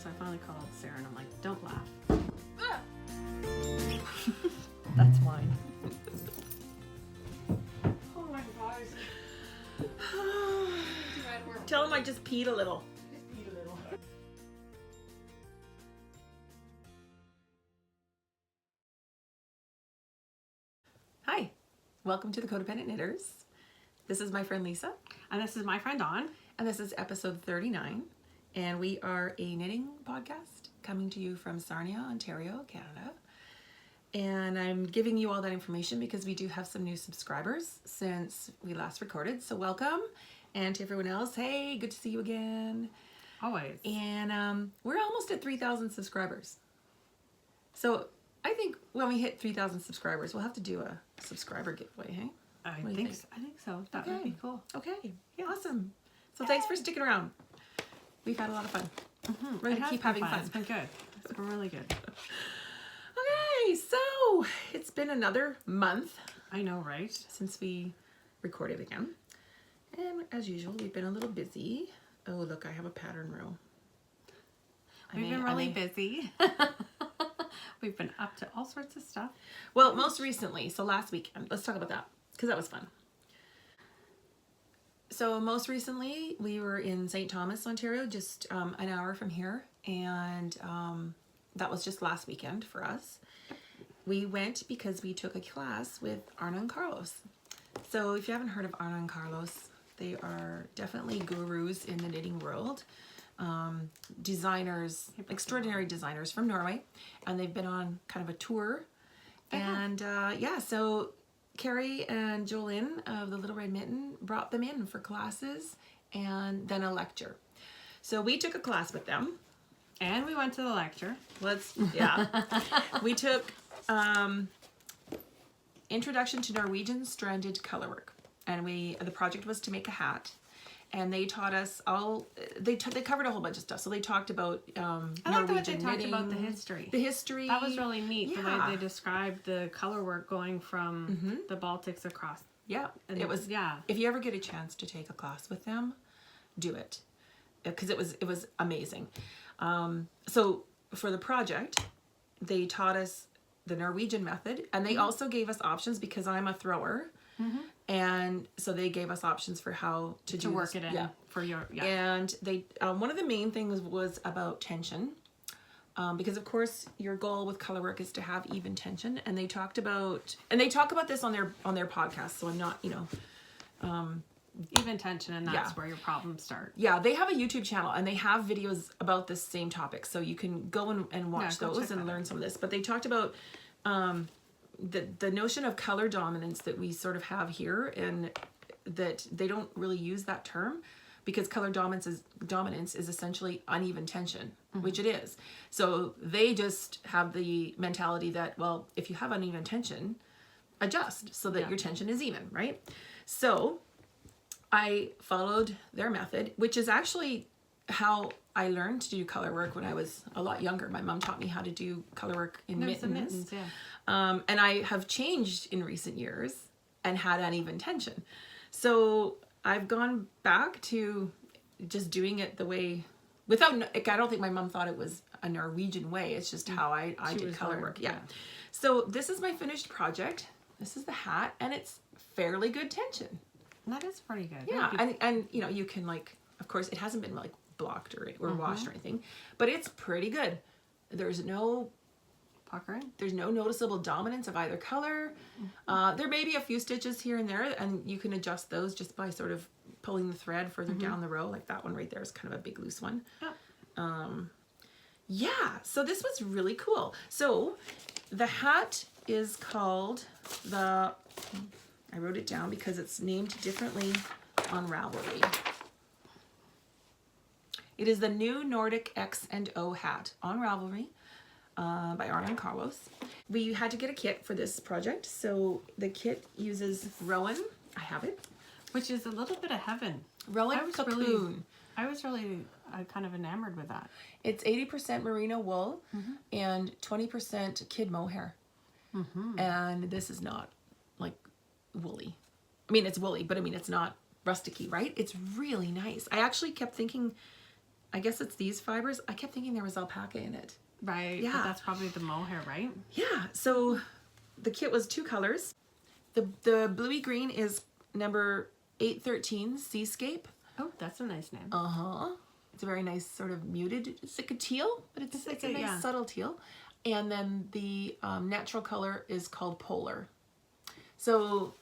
so I finally called Sarah and I'm like, don't laugh. That's mine. Oh my gosh. Tell him I just peed a little. Hi, welcome to the Codependent Knitters. This is my friend Lisa. And this is my friend Dawn. And this is episode 39. And we are a knitting podcast coming to you from Sarnia, Ontario, Canada. And I'm giving you all that information because we do have some new subscribers since we last recorded. So welcome. And to everyone else, hey, good to see you again. Always. And we're almost at 3,000 subscribers. So I think when we hit 3,000 subscribers, we'll have to do a subscriber giveaway, hey? I think so. That would be cool. Okay. Yeah. Awesome. So thanks for sticking around. We've had a lot of fun. We're going to keep having fun. It's been good. It's been really good. Okay, so it's been another month. I know, right? Since we recorded again. And as usual, we've been a little busy. Oh, look, I have a pattern row. We've been really busy. We've been up to all sorts of stuff. Well, most recently, so last weekend, let's talk about that because that was fun. So most recently, we were in St. Thomas, Ontario, just an hour from here. And that was just last weekend for us. We went because we took a class with Arne and Carlos. So if you haven't heard of Arne and Carlos, they are definitely gurus in the knitting world. Designers, extraordinary designers from Norway. And they've been on kind of a tour. And yeah, so Carrie and Jocelyn of the Little Red Mitten brought them in for classes and then a lecture. So we took a class with them. And we went to the lecture. We took Introduction to Norwegian Stranded Colorwork. And the project was to make a hat. And they taught us they covered a whole bunch of stuff. So they talked about I like the way they talked about the history. The history. That was really neat, the way they described the color work going from the Baltics across. Yeah, and it was. Yeah. If you ever get a chance to take a class with them, do it, because it was amazing. So for the project, they taught us the Norwegian method, and they also gave us options because I'm a thrower. And so they gave us options for how to work it in for your And they one of the main things was about tension, because of course your goal with color work is to have even tension, and they talk about this on their podcast. So I'm not even tension, and that's where your problems start. Yeah, they have a YouTube channel and they have videos about this same topic, so you can go and watch those and learn some of this. But they talked about the notion of color dominance that we sort of have here, and that they don't really use that term because color dominance is essentially uneven tension, which it is. So they just have the mentality that, well, if you have uneven tension, adjust so that your tension is even, right? So I followed their method, which is actually how I learned to do color work when I was a lot younger. My mom taught me how to do color work in mittens. And I have changed in recent years and had uneven tension. So I've gone back to just doing it the way, I don't think my mom thought it was a Norwegian way. It's just how I did color work. Yeah. So this is my finished project. This is the hat, and it's fairly good tension. That is pretty good. Yeah. And you can of course it hasn't been blocked or washed or anything, but it's pretty good. There's no puckering. There's no noticeable dominance of either color. There may be a few stitches here and there, and you can adjust those just by sort of pulling the thread further down the row. Like that one right there is kind of a big loose one. Yeah, so this was really cool. So the hat is called I wrote it down because it's named differently on Ravelry. It is the new Nordic X&O hat on Ravelry. By Arne and Carlos. We had to get a kit for this project, so the kit uses Rowan. I have it. Which is a little bit of heaven. Rowan Cocoon. I was really kind of enamored with that. It's 80% merino wool and 20% kid mohair. And this is not woolly. I mean, it's woolly, but I mean, it's not rusticy, right? It's really nice. I actually kept thinking I guess it's these fibers. I kept thinking there was alpaca in it. Right. Yeah. But that's probably the mohair, right? Yeah. So the kit was 2 colors. The bluey green is number 813 Seascape. Oh, that's a nice name. It's a very nice sort of muted. It's like a teal, but it's a nice subtle teal. And then the natural color is called Polar. So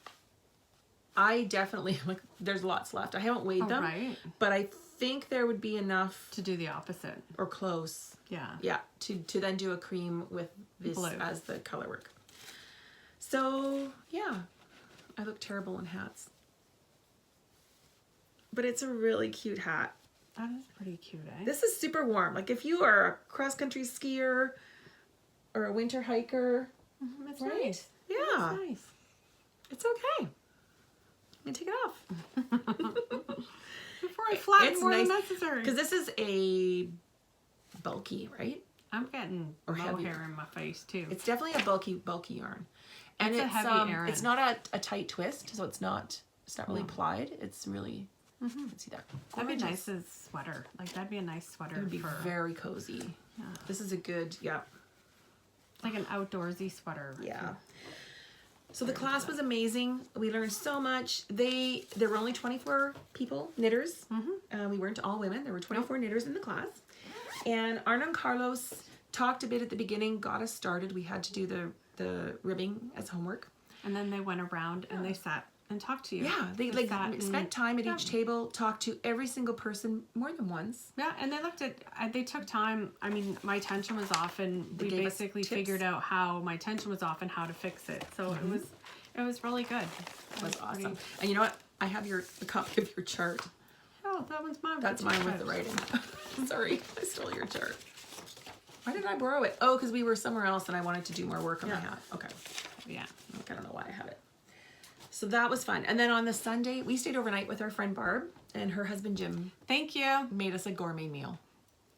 I definitely, like, there's lots left. I haven't weighed them, but I think there would be enough to do the opposite or close. Yeah. Yeah, to then do a cream with this blue as the color work. So yeah, I look terrible in hats, but it's a really cute hat. That is pretty cute, eh? This is super warm. Like if you are a cross-country skier or a winter hiker, It's right? nice. Yeah, It's nice. it's okay. I'm gonna take it off. Before I flatten It's more than nice, necessary. because this is a bulky, right? I'm getting mohair in my face too. It's definitely a bulky yarn, and It's a heavy Erin. it's not a tight twist, so it's not really plied. It's really let's see that. That'd be nice as sweater. Like that'd be a nice sweater. It would be for very cozy. Yeah. This is a good like an outdoorsy sweater. Yeah. So the class was amazing. We learned so much. There were only 24 people, knitters. We weren't all women. There were 24 knitters in the class. And Arne and Carlos talked a bit at the beginning, got us started. We had to do the ribbing as homework. And then they went around and they sat and talked to you. Yeah, they spent time at each table, talked to every single person more than once. Yeah, and they looked at, they took time. I mean, my tension was off, and we basically figured out how my tension was off and how to fix it. So it was really good. It was awesome. And you know what? I have a copy of your chart. Oh, that one's mine. That's mine with the writing. Sorry, I stole your chart. Why did I borrow it? Oh, because we were somewhere else and I wanted to do more work on my hat. Okay. Yeah. I don't know why I have it. So that was fun. And then on the Sunday, we stayed overnight with our friend Barb, and her husband Jim Thank you. made us a gourmet meal.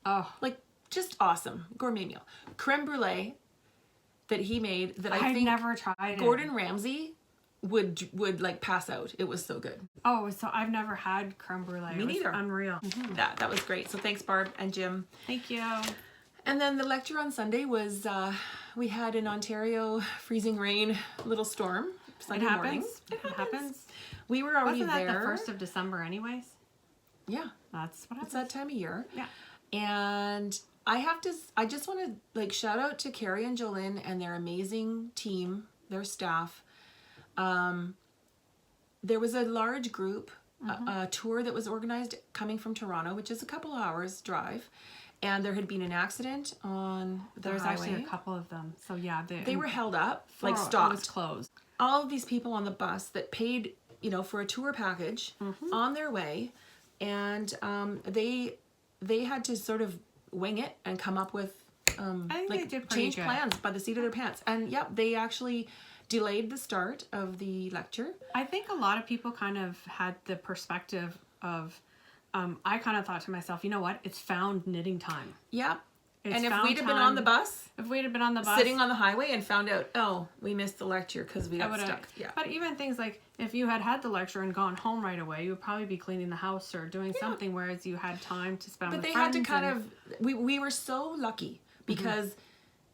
Oh. Like, just awesome. Gourmet meal. Creme brulee that he made that I think never tried Gordon Ramsay would like pass out. It was so good. Oh, so I've never had creme brulee. Me neither. Unreal. That was great. So thanks Barb and Jim. Thank you. And then the lecture on Sunday was, we had in Ontario freezing rain, little storm. Sunday morning. It happens. We were already Wasn't that there. the 1st of December anyways? Yeah. That's what happens. It's that time of year. Yeah. And I just want to like shout out to Carrie and Jolene and their amazing team, their staff. There was a large group, a tour that was organized coming from Toronto, which is a couple hours drive. And there had been an accident on the highway. Actually a couple of them. So yeah, they were held up, like It stopped. was closed. All of these people on the bus that paid, for a tour package on their way, and they had to sort of wing it and come up with change plans by the seat of their pants. And yep, they actually delayed the start of the lecture. I think a lot of people kind of had the perspective of, I kind of thought to myself, you know what? It's found knitting time. Yep. It's and if found we'd have been on the bus, sitting on the highway and found out, oh, we missed the lecture because we got stuck. Yeah. But even things like if you had the lecture and gone home right away, you would probably be cleaning the house or doing something, whereas you had time to spend with friends. But they had to kind of, we were so lucky because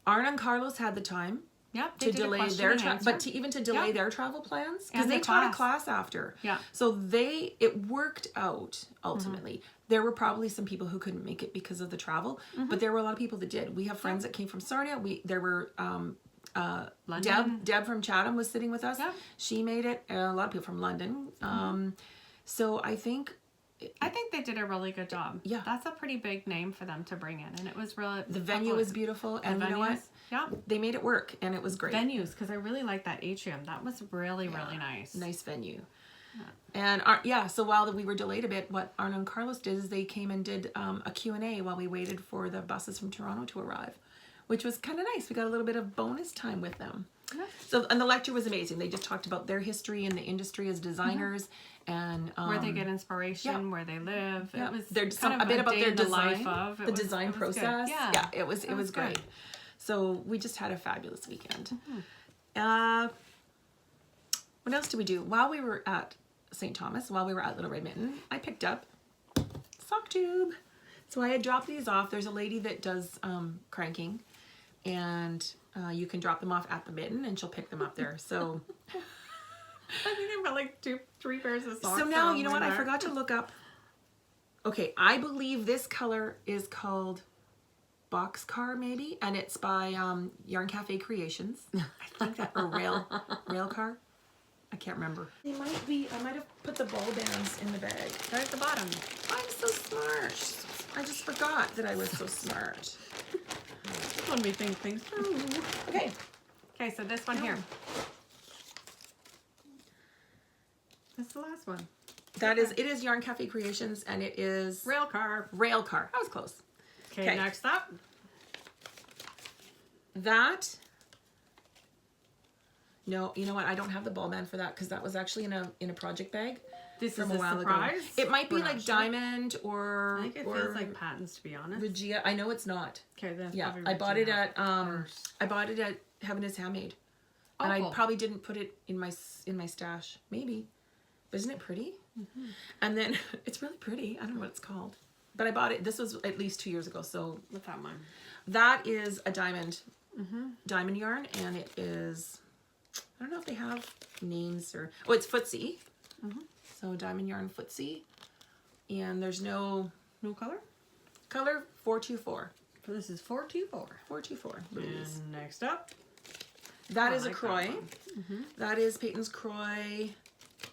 Arne and Carlos had the time. Yep, to delay their delay their travel plans because they taught a class after. Yeah. So it worked out ultimately. There were probably some people who couldn't make it because of the travel, but there were a lot of people that did. We have friends that came from Sarnia. There were Deb from Chatham was sitting with us. Yeah. She made it. A lot of people from London. So I think they did a really good job. Yeah. That's a pretty big name for them to bring in, and it was really the venue was beautiful, and you know what? Yeah, they made it work, and it was great. Venues, because I really like that atrium. That was really nice. Nice venue. Yeah. And so while we were delayed a bit, what Arne and Carlos did is they came and did a Q&A while we waited for the buses from Toronto to arrive, which was kind of nice. We got a little bit of bonus time with them. Yeah. So, and the lecture was amazing. They just talked about their history in the industry as designers and where they get inspiration, where they live. Yeah. It was there's kind of a bit about their design, the design process. Yeah, it was great. So we just had a fabulous weekend. What else did we do? While we were at St. Thomas, while we were at Little Red Mitten, I picked up sock tube. So I had dropped these off. There's a lady that does cranking, and you can drop them off at the mitten, and she'll pick them up there. So I think I've got like 2-3 pairs of socks. so now, you know what? I forgot to look up. Okay, I believe this color is called Boxcar, maybe, and it's by Yarn Cafe Creations. I think that, or Rail Car. I can't remember. They might be. I might have put the ball bands in the bag. They're at the bottom. I'm so smart. I just forgot that I was so smart. When we think things through. Okay. Okay, so this one here. That's the last one. That is, it is Yarn Cafe Creations, and it is Rail Car. Rail Car. I was close. Okay, next up. That. No, you know what? I don't have the ball band for that because that was actually in a project bag. This from is a while surprise. ago. It might be like diamond or. I think it feels like patents, to be honest. Regia. I know it's not. Okay, then. Yeah, I bought it at I bought it at Heaven is Handmade, and I probably didn't put it in my stash. Maybe, but isn't it pretty? Mm-hmm. And then it's really pretty. I don't know what it's called, but I bought it. This was at least 2 years ago. So what's that one? That is a diamond, diamond yarn, and it is. I don't know if they have names or. Oh, it's footsie. So diamond yarn footsie, and there's no color. Color 424. So this is 424. 424. And next up, that is a Croy. That is Peyton's Croy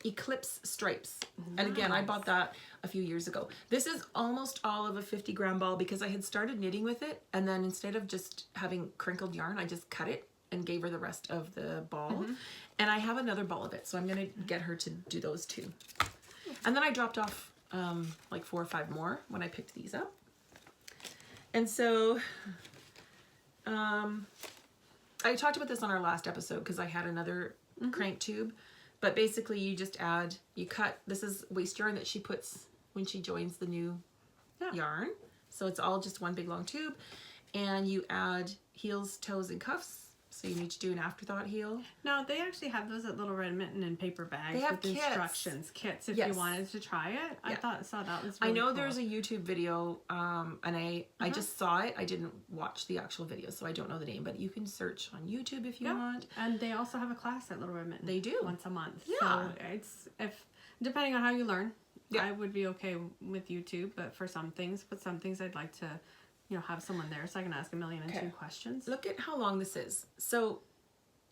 Eclipse Stripes. And again, I bought that a few years ago. This is almost all of a 50-gram ball because I had started knitting with it, and then instead of just having crinkled yarn, I just cut it and gave her the rest of the ball. And I have another ball of it, so I'm going to get her to do those too. And then I dropped off like 4 or 5 more when I picked these up. And so I talked about this on our last episode because I had another crank tube. But basically you just add, you cut, this is waste yarn that she puts when she joins the new yarn. So it's all just one big long tube. And you add heels, toes, and cuffs. So you need to do an afterthought heel. No, they actually have those at Little Red Mitten in paper bags. They have with instructions, kits if you wanted to try it. I saw that was really I know cool. there's a YouTube video, and I just saw it. I didn't watch the actual video, so I don't know the name, but you can search on YouTube if you want. And they also have a class at Little Red Mitten. They do. Once a month. Yeah. So it's, depending on how you learn, I would be okay with YouTube, but for some things, I'd like to, have someone there so I can ask 1,000,002 questions. Look at how long this is. So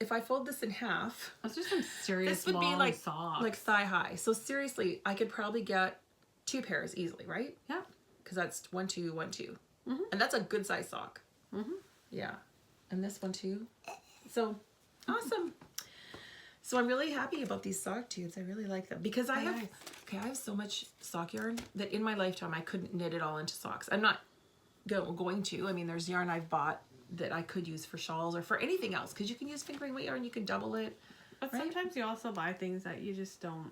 if I fold this in half, that's just some serious this would long be like socks. like thigh high. So seriously, I could probably get 2 pairs easily, right? Yeah. Because that's 1, 2, 1, 2, and that's a good size sock. Yeah, and this one too. So awesome. So I'm really happy about these sock tubes. I really like them because I have so much sock yarn that in my lifetime I couldn't knit it all into socks. I'm not going to. I mean, there's yarn I've bought that I could use for shawls or for anything else because you can use fingering weight yarn, you can double it. But sometimes you also buy things that you just don't.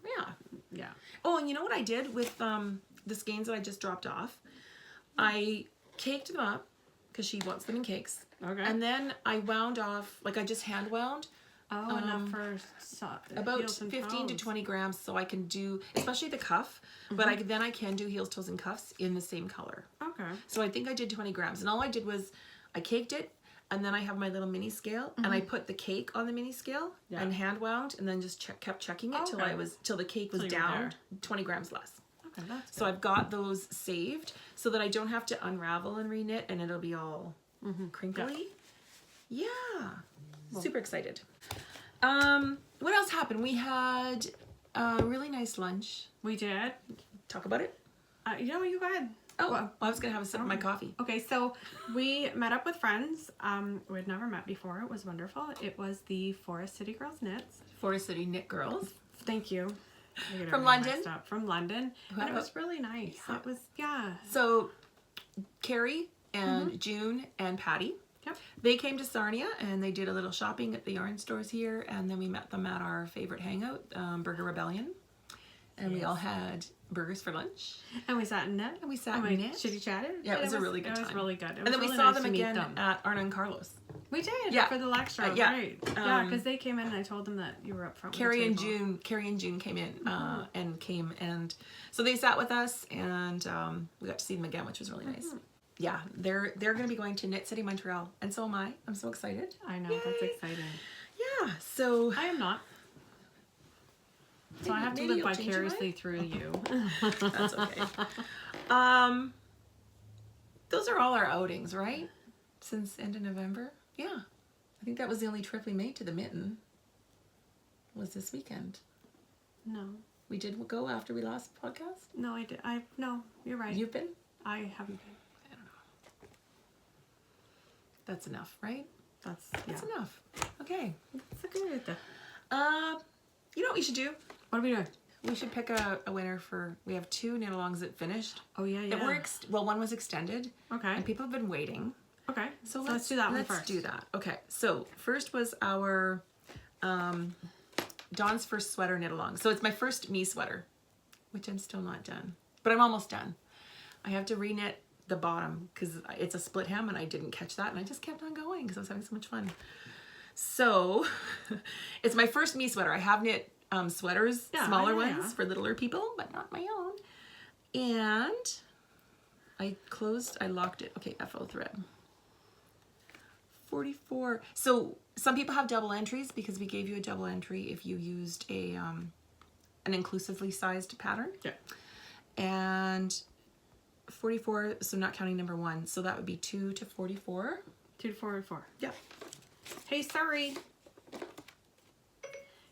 Yeah. Oh, and you know what I did with the skeins that I just dropped off? I caked them up because she wants them in cakes. Okay. And then I wound off, like I just hand wound. Oh, enough for about 15 to 20 grams, so I can do, especially the cuff, but then I can do heels, toes, and cuffs in the same color. Okay. So I think I did 20 grams, and all I did was I caked it, and then I have my little mini scale, and I put the cake on the mini scale and hand wound, and then just kept checking it till the cake was down 20 grams less. Okay, that's good. So I've got those saved so that I don't have to unravel and reknit, and it'll be all crinkly. Yeah. Super excited. What else happened? We had a really nice lunch. We did. Talk about it? You go ahead. Oh, well, I was going to have a sip of my coffee. Okay, so we met up with friends. We'd never met before. It was wonderful. It was the Forest City Girls Knits. Forest City Knit Girls. Thank you. From London? From London. And it was really nice. Yeah. It was, So, Carrie and June and Patty. They came to Sarnia and they did a little shopping at the yarn stores here, and then we met them at our favorite hangout, Burger Rebellion, and we all had burgers for lunch. And we sat in knit. And we sat in knit. Chitty chatted. Yeah, it was a really good time. It was really good. And then we saw them again at Arne and Carlos. We did. Yeah. For the lecture. Yeah. Right. Yeah, because they came in and I told them that you were up front. Carrie and June came in and so they sat with us and we got to see them again, which was really nice. Yeah, they're going to be going to Knit City Montreal, and so am I. I'm so excited. I know. Yay. That's exciting. Yeah. So I am not. So I have to live vicariously through you. That's okay. Those are all our outings, right? Since end of November. Yeah. I think that was the only trip we made to the Mitten. Was this weekend. No. We did go after we last podcast? No, I did. No, you're right. You've been? I haven't been. I don't know. That's enough, right? That's enough. Okay. That's good. You know what we should do? What are we doing? We should pick a winner for. We have 2 knit-alongs that finished. Oh yeah, yeah. That were one was extended. Okay. And people have been waiting. Okay. So let's do that one first. Let's do that. Okay. So first was our Dawn's first sweater knit-along. So it's my first me sweater, which I'm still not done, but I'm almost done. I have to re-knit the bottom because it's a split hem and I didn't catch that and I just kept on going because I was having so much fun. So it's my first me sweater. I have knit sweaters, smaller ones for littler people, but not my own. And I locked it. Okay, FO thread. 44. So some people have double entries because we gave you a double entry if you used an inclusively sized pattern. Yeah. And 44, so not counting number 1. So that would be 2 to 44. 2 to 44. Yeah. Hey, sorry.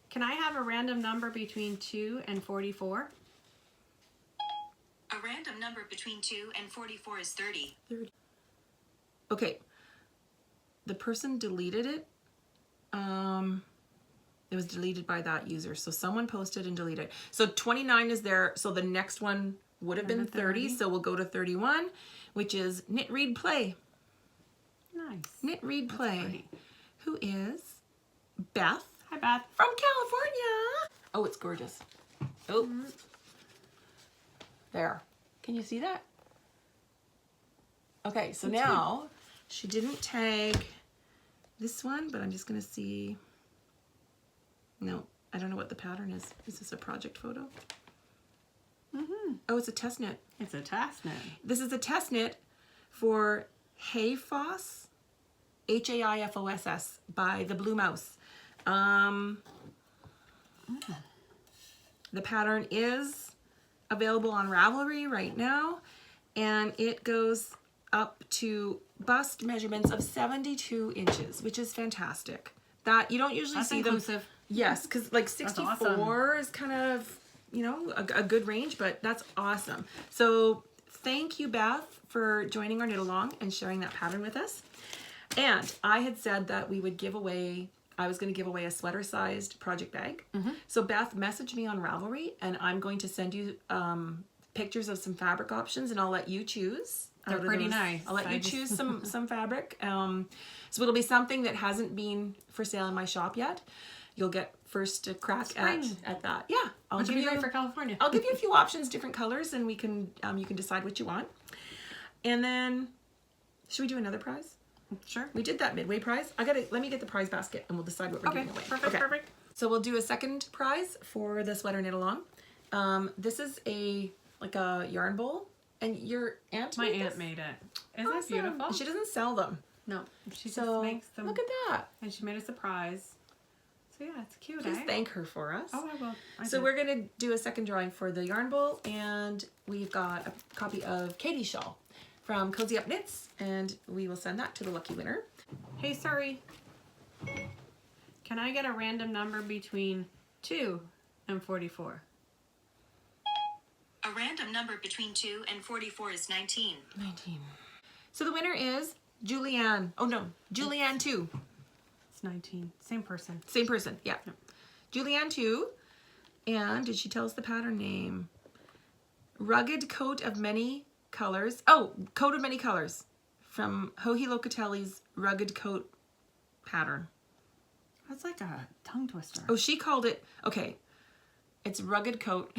Can I have a random number between 2 and 44? A random number between 2 and 44 is 30. 30. Okay. The person deleted it. It was deleted by that user. So someone posted and deleted it. So 29 is there. So the next one would have been 30. So we'll go to 31, which is Knit, Read, Play. Nice. Knit, Read, Play. Pretty. Who is Beth. Hi, Beth. From California. Oh, it's gorgeous. Oh. There. Can you see that? Okay, so now she didn't tag this one, but I'm just going to see. No, I don't know what the pattern is. Is this a project photo? Oh, it's a test knit. It's a test knit. This is a test knit for Hayfoss, Haifoss by the Blue Mouse. The pattern is available on Ravelry right now, and it goes up to bust measurements of 72 inches, which is fantastic. That you don't usually see inclusive. them. Yes, because like 64 awesome. is kind of, you know, a good range, but that's awesome. So thank you, Beth, for joining our knit along and sharing that pattern with us. And I had said that we would give away, I was going to give away a sweater sized project bag. So Beth messaged me on Ravelry and I'm going to send you pictures of some fabric options and I'll let you choose. They're pretty nice. I'll let you choose some fabric. So it'll be something that hasn't been for sale in my shop yet. You'll get first crack at that. Yeah. I'll give you for California. I'll give you a few options, different colors, and we can you can decide what you want. And then should we do another prize? Sure. We did that midway prize. Let me get the prize basket and we'll decide what we're giving away. Perfect. So we'll do a second prize for the sweater knit along. This is like a yarn bowl, and your aunt My made aunt this? made it. Isn't it beautiful? She doesn't sell them. No, she So just makes them. look at that. And she made a surprise. So yeah, it's cute. Please thank her for us. Oh, I will. So we're gonna do a second drawing for the yarn bowl, and we've got a copy of Katie's shawl from Cozy Up Knits, and we will send that to the lucky winner. Hey, sorry. Can I get a random number between 2 and 44? A random number between 2 and 44 is 19. 19. So the winner is Julianne. Oh no, Julianne 2. It's 19. Same person. Same person, yeah. Julianne 2. And did she tell us the pattern name? Rugged Coat of Many Colors. Oh, Coat of Many Colors from Johi Locatelli's Rugged Coat pattern. That's like a tongue twister. Oh, she called it, okay, it's Rugged Coat.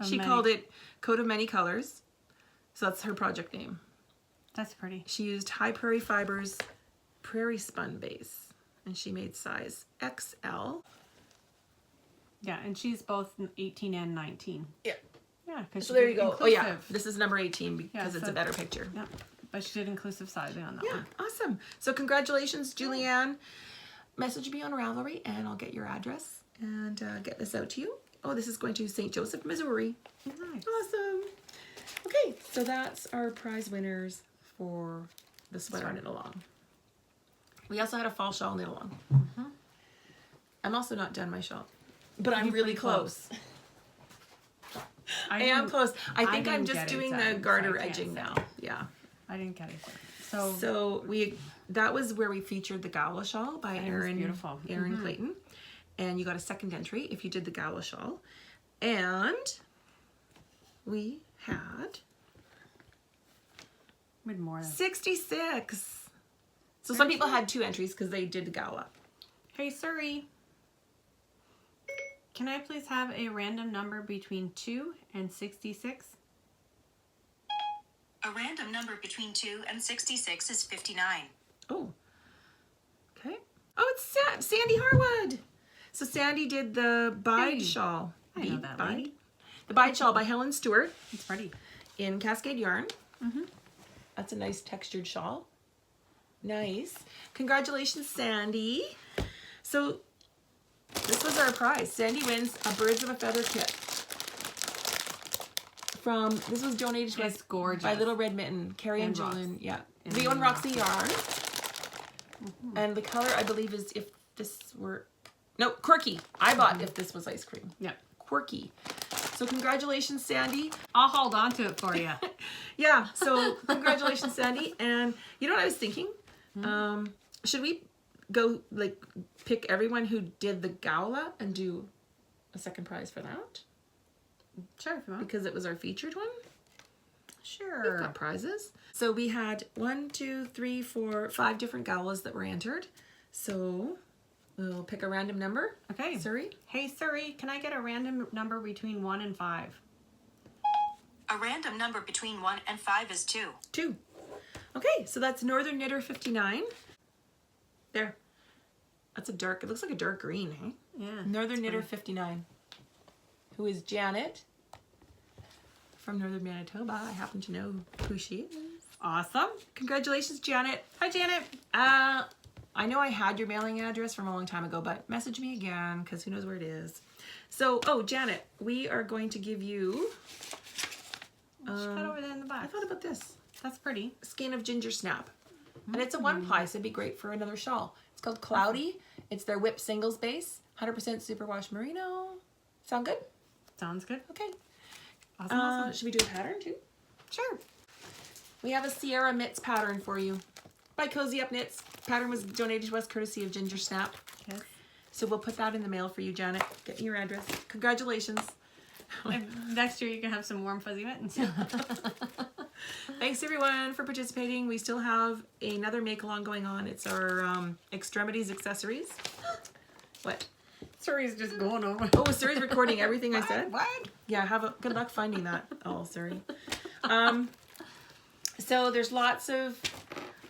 She called it Coat of Many Colors. So that's her project name. That's pretty. She used high prairie fibers, prairie spun base, and she made size XL. Yeah, and she's both 18 and 19. Yeah. Yeah, because So there you go. Oh yeah, this is number 18 because it's a better picture. Yeah, but she did inclusive sizing on that one. Yeah, awesome. So congratulations, Julianne. Message me on Ravelry and I'll get your address and get this out to you. Oh, this is going to St. Joseph, Missouri. Nice. Awesome. Okay, so that's our prize winners for the sweater knit along. We also had a fall shawl knit along. I'm also not done my shawl, but I'm really close. I am close. I think I'm just doing the garter edging now. Yeah. I didn't get it. So that was where we featured the Gowla shawl by Erin. Beautiful. Erin Clayton. And you got a second entry if you did the Gowla shawl. And we had more than 66. So some people had 2 entries because they did the Gowla. Hey Siri, can I please have a random number between 2 and 66? A random number between 2 and 66 is 59. Oh. Okay. Oh, it's Sandy Harwood. So Sandy did the Bide shawl. I know that lady. The Bide shawl by Helen Stewart. It's pretty. In Cascade Yarn. That's a nice textured shawl. Nice. Congratulations, Sandy. So this was our prize. Sandy wins a Birds of a Feather kit. This was donated to us by Little Red Mitten, Carrie and Julian. Yeah. They own Roxy Yarn. And the color, I believe, is if this were... No, quirky. I bought if this was ice cream. Yep. Quirky. So congratulations, Sandy. I'll hold on to it for you. Yeah, so congratulations, Sandy. And you know what I was thinking? Should we go, like, pick everyone who did the Gowla and do a second prize for that? Sure, if you want. Because it was our featured one? Sure. We've got prizes. So we had 1, 2, 3, 4, 5 different Gowlas that were entered. So we'll pick a random number. Okay. Siri? Hey Siri, can I get a random number between 1 and 5? A random number between 1 and 5 is 2. 2. Okay, so that's Northern Knitter 59. There. That's a dark, it looks like a dark green, hey? Yeah. Northern Knitter 59. Who is Janet from Northern Manitoba. I happen to know who she is. Awesome. Congratulations, Janet. Hi, Janet. I know I had your mailing address from a long time ago, but message me again because who knows where it is. So, oh, Janet, we are going to give you... Cut over there in the box. I thought about this. That's pretty. A skein of ginger snap. And it's a 1-ply, so it'd be great for another shawl. It's called Cloudy. It's their whip singles base. 100% superwash merino. Sound good? Sounds good. Okay. Awesome. Should we do a pattern too? Sure. We have a Sierra Mitts pattern for you by Cozy Up Knits. Pattern was donated to us courtesy of Ginger Snap. Yes. So we'll put that in the mail for you, Janet. Get me your address. Congratulations. And next year you can have some warm fuzzy mittens. Thanks everyone for participating. We still have another make along going on. It's our extremities accessories. What? Suri's just going over. Oh, Suri's recording everything I said. What? Yeah, good luck finding that. Oh, sorry. So there's lots of,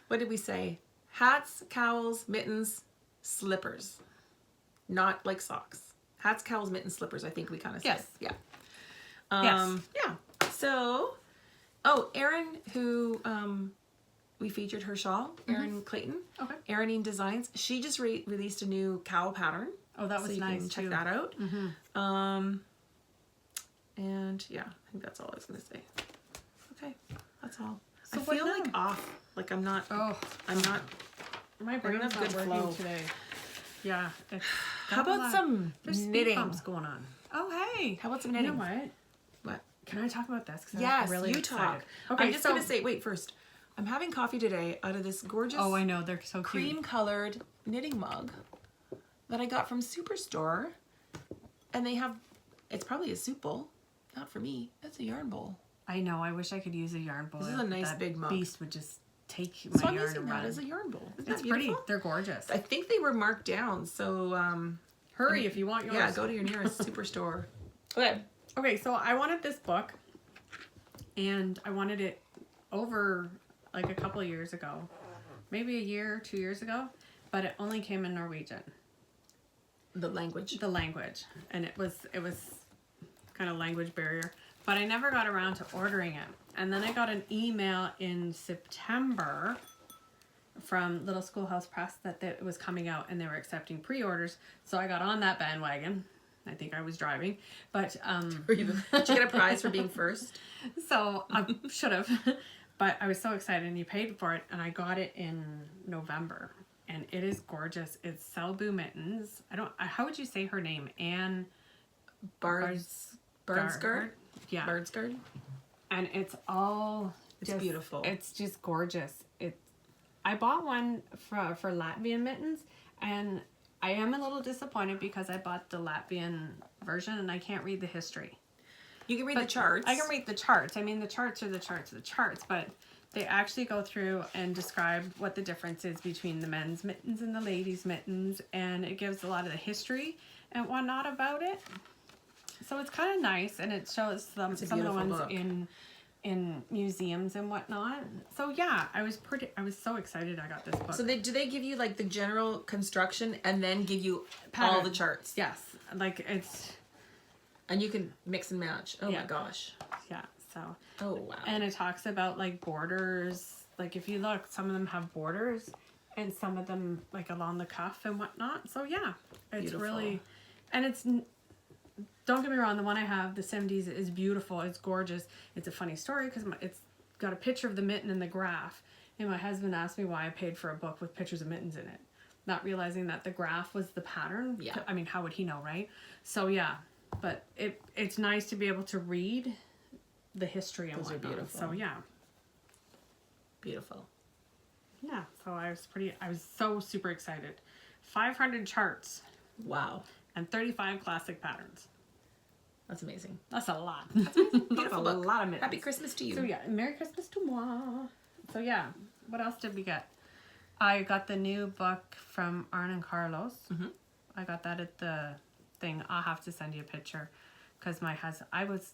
what did we say? Hats, cowls, mittens, slippers. Not like socks. Hats, cowls, mittens, slippers, I think we kind of said. Yes. Yeah. Yes. Yeah. So, oh, Erin, who we featured her shawl, Erin Clayton. Okay. Erineen Designs. She just released a new cowl pattern. Oh, that was so you nice can check too. that out. And yeah, I think that's all I was gonna say. Okay, that's all. So I what feel now? like off. Like I'm not. Oh, I'm not. my don't brain's have not good working flow today. Yeah. How about some There's speed knitting? bumps going on. Oh, hey. How about some You knitting? know what? What? Can I talk about this? 'Cause Yes, I'm really you excited. talk. Okay, I'm just gonna say. Wait, first. I'm having coffee today out of this gorgeous. Oh, I know. They're so cute. Cream-colored knitting mug that I got from Superstore, and they have. It's probably a soup bowl. Not for me. That's a yarn bowl. I know. I wish I could use a yarn bowl. This is a nice that big mug. Beast would just take So my I'm yarn using and that run. as a yarn bowl. Isn't It's that pretty. beautiful? They're gorgeous. I think they were marked down, so Hurry if you want yours. yeah, go to your nearest Superstore. Okay, Okay, so I wanted this book, and I wanted it over like a couple of years ago, maybe a year or 2 years ago, but it only came in Norwegian. The language. The language, and it was kind of language barrier, but I never got around to ordering it. And then I got an email in September from Little Schoolhouse Press that it was coming out and they were accepting pre-orders. So I got on that bandwagon. I think I was driving, but Did you get a prize for being first? so I should have, but I was so excited, and you paid for it, and I got it in November, and it is gorgeous. It's Selbu Mittens. How would you say her name? Anne Bardsgard? Yeah. Bardsgard? And it's beautiful. It's just gorgeous. I bought one for Latvian mittens, and I am a little disappointed because I bought the Latvian version and I can't read the history. You can read the charts. I can read the charts. I mean, the charts are the charts of the charts, but they actually go through and describe what the difference is between the men's mittens and the ladies' mittens, and it gives a lot of the history and whatnot about it. So it's kind of nice, and it shows some of the ones book. in museums and whatnot. So yeah, I was so excited I got this book. So do they give you like the general construction and then give you all the charts? Yes, like it's. And you can mix and match. Oh Yeah. my gosh. Yeah. So. Oh wow. And it talks about like borders. Like if you look, some of them have borders, and some of them like along the cuff and whatnot. So yeah, it's Beautiful. really, and it's. Don't get me wrong, the one I have, the 70s, is beautiful. It's gorgeous. It's a funny story because it's got a picture of the mitten and the graph. And my husband asked me why I paid for a book with pictures of mittens in it. Not realizing that the graph was the pattern. Yeah. I mean, how would he know, right? So yeah, but it's nice to be able to read the history and Those are whatnot. beautiful. So yeah. Beautiful. Yeah, so I was so super excited. 500 charts Wow. and 35 classic patterns. That's amazing. That's a lot. Beautiful That's a book. lot of mittens. Happy Christmas to you. So yeah, Merry Christmas to moi. So yeah, what else did we get? I got the new book from Arne and Carlos. Mm-hmm. I got that at the thing. I'll have to send you a picture because I was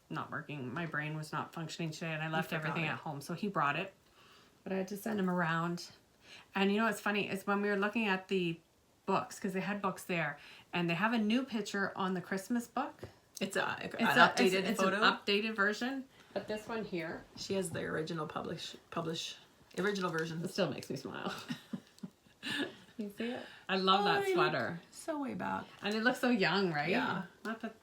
not working. My brain was not functioning today, and I left everything at home. So he brought it, but I had to send him around. And you know what's funny is when we were looking at the books, because they had books there, and they have a new picture on the Christmas book. It's an updated photo. It's an updated version. But this one here, She has the original original version. it still makes me smile. You see it? I love that sweater. So way back. And it looks so young, right? Yeah. Not that,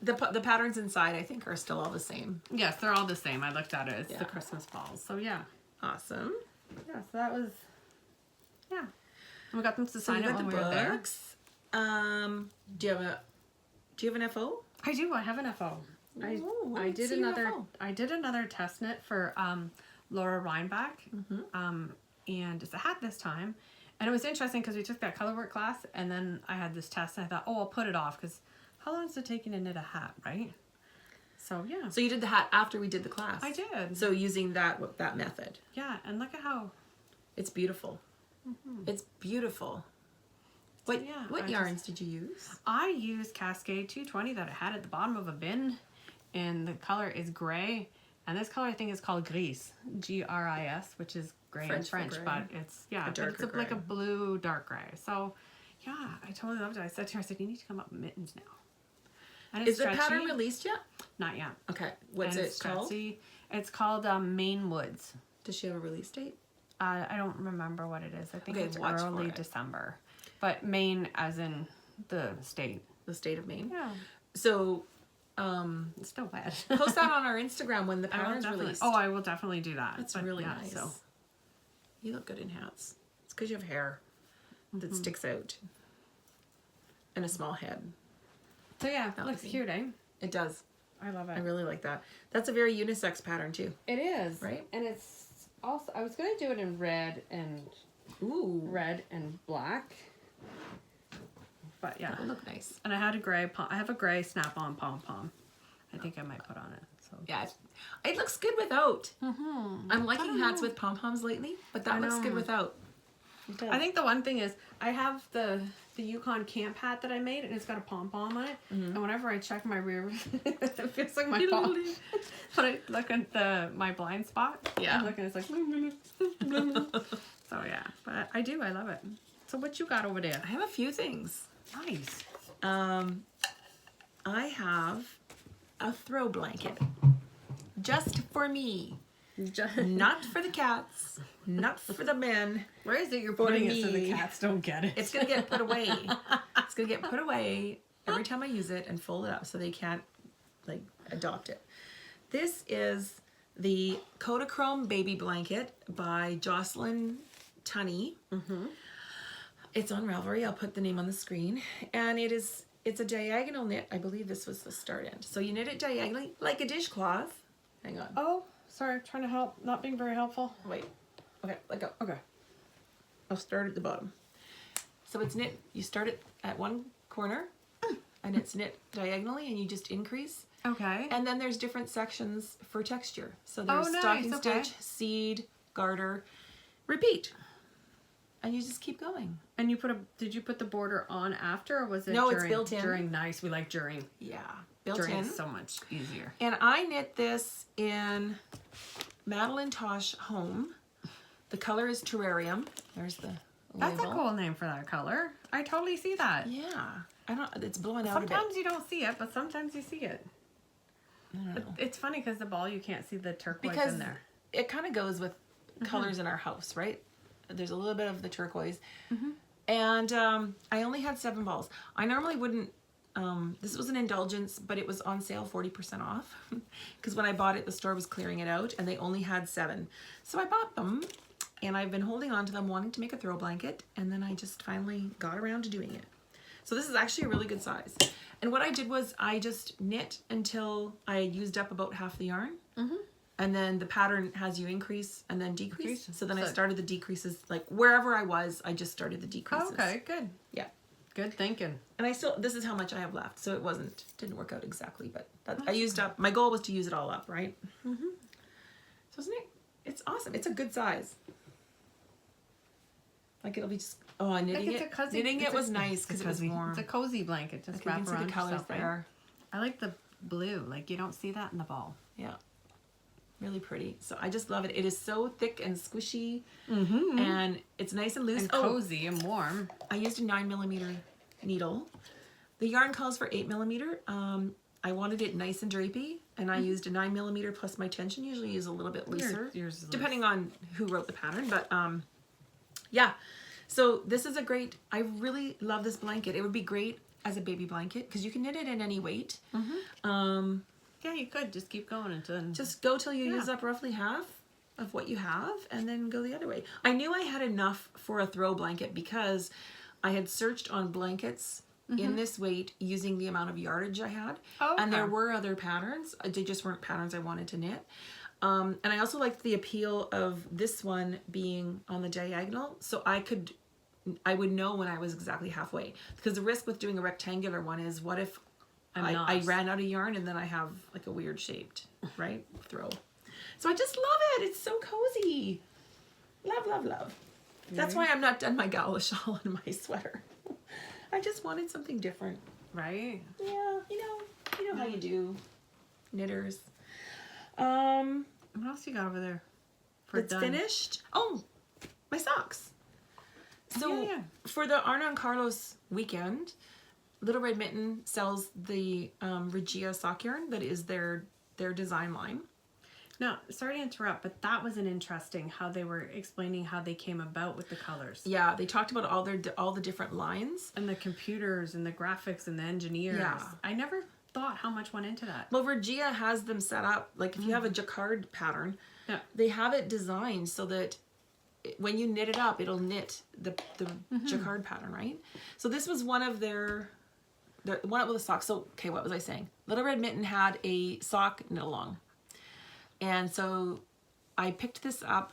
The patterns inside I think are still all the same. Yes, they're all the same. I looked at it. It's Yeah. the Christmas balls. So yeah. Awesome. Yeah, so that was, yeah. And we got them to So sign you it got when the we were there. books. Do you have an FO? I do. I have an FO. Ooh, I did see your another. FO. I did another test knit for Laura Reinbach, and it's a hat this time. And it was interesting because we took that colorwork class, and then I had this test, and I thought, oh, I'll put it off because how long is it taking to knit a hat, right? So yeah. So you did the hat after we did the class. I did. So using that method. Yeah, and look at how. It's beautiful. It's beautiful. What yeah, what yarns did you use? I used Cascade 220 that I had at the bottom of a bin, and the color is gray. And this color I think is called gris, Gris, which is gray in French, gray. but it's like a blue dark gray. So yeah, I totally loved it. I said to her, I said, you need to come up with mittens now. And Is the pattern released yet? Not yet. Okay. What's And it called? stretchy. It's called Maine Woods. Does she have a release date? I don't remember what it is. I think Okay, it's watch for early it. December. But Maine as in the state. The state of Maine. Yeah. So It's still wet. post that on our Instagram when the I will pattern's definitely- released. Oh, I will definitely do that. That's But really yeah, nice. So. You look good in hats. It's because you have hair that sticks out. And a small head. So yeah, That looks would be- cute, eh? It does. I love I it. really like that. That's a very unisex pattern too. It is. Right? And it's also, I was going to do it in red and black. But yeah. That'll look nice. And I had a gray, I have a gray snap-on pom-pom. I think I might put on it. So Yeah, it looks good without. I'm liking hats with pom-poms lately, but that looks good know. without. It does. I think the one thing is I have the Yukon camp hat that I made, and it's got a pom-pom on it. And whenever I check my rear, it feels like my pom. When I look at my blind spot, Yeah. I look and it's like. So yeah, but I love it. So what you got over there? I have a few things. Nice. I have a throw blanket. Just for me. Not for the cats. Not for the men. Where is it you're putting it so the me. cats don't get it? It's going to get put away. It's going to get put away every time I use it and fold it up so they can't like adopt it. This is the Kodachrome baby blanket by Jocelyn Tunney. It's on Ravelry. I'll put the name on the screen. And it's a diagonal knit. I believe this was the start end. So you knit it diagonally like a dishcloth. Hang on. Oh, sorry, I'm trying to help. Not being very helpful. Wait. Okay, let go. Okay. I'll start at the bottom. So it's knit, you start it at one corner and it's knit diagonally and you just increase. Okay. And then there's different sections for texture. So there's nice, stocking okay. stitch, seed, garter, repeat. And you just keep going. And did you put the border on after, or was it No, during? it's built in. During, nice. We like during. Yeah, built During in. is so much easier. And I knit this in Madeleine Tosh Home. The color is Terrarium. There's the That's label. a cool name for that color. I totally see that. Yeah. It's blowing out Sometimes a bit. you don't see it, but sometimes you see it. I don't know. It's funny because the ball, you can't see the turquoise Because in there. it kind of goes with colors in our house, right? There's a little bit of the turquoise. And I only had 7 balls. I normally wouldn't, this was an indulgence, but it was on sale 40% off. Because when I bought it, the store was clearing it out and they only had 7. So I bought them and I've been holding on to them, wanting to make a throw blanket. And then I just finally got around to doing it. So this is actually a really good size. And what I did was I just knit until I used up about half the yarn. And then the pattern has you increase and then decrease. So then I started the decreases, like wherever I was, I just started the decreases. Oh, okay, good. Yeah. Good thinking. And this is how much I have left. So it didn't work out exactly, but I used up, my goal was to use it all up, right? So isn't it, it's awesome. It's a good size. Like it'll be just, knitting it was nice because it was warm. It's a cozy blanket. Just Like you wrap can see around the colors yourself, right? there. I like the blue. Like you don't see that in the ball. Yeah. Really pretty. So I just love it. It is so thick and squishy and it's nice and loose. And cozy and warm. I used a 9mm needle. The yarn calls for 8mm. I wanted it nice and drapey and I used a 9mm plus my tension. Usually use a little bit looser, Yours is depending on who wrote the pattern. But yeah, so this is I really love this blanket. It would be great as a baby blanket because you can knit it in any weight. Yeah, you could just keep going until Just go till you use up roughly half of what you have and then go the other way. I knew I had enough for a throw blanket because I had searched on blankets in this weight using the amount of yardage I had. Oh, and there okay. were other patterns. They just weren't patterns I wanted to knit. And I also liked the appeal of this one being on the diagonal. So I would know when I was exactly halfway. Because the risk with doing a rectangular one is what if I ran out of yarn and then I have like a weird shaped, right, throw. So I just love it. It's so cozy. Love, love, love. That's why I'm not done my Gowla shawl and my sweater. I just wanted something different. right? Yeah, you know how you do, knitters. What else you got over there? It's finished. Oh, my socks. So Yeah. for the Arne and Carlos weekend, Little Red Mitten sells the Regia sock yarn that is their design line. Now, sorry to interrupt, but that was an interesting how they were explaining how they came about with the colors. Yeah, they talked about all the different lines. And the computers and the graphics and the engineers. Yeah. I never thought how much went into that. Well, Regia has them set up, like if you have a jacquard pattern, Yeah. they have it designed so that when you knit it up, it'll knit the jacquard pattern, right? So this was one of their one of the socks. So, okay, what was I saying? Little Red Mitten had a sock knit along. And so I picked this up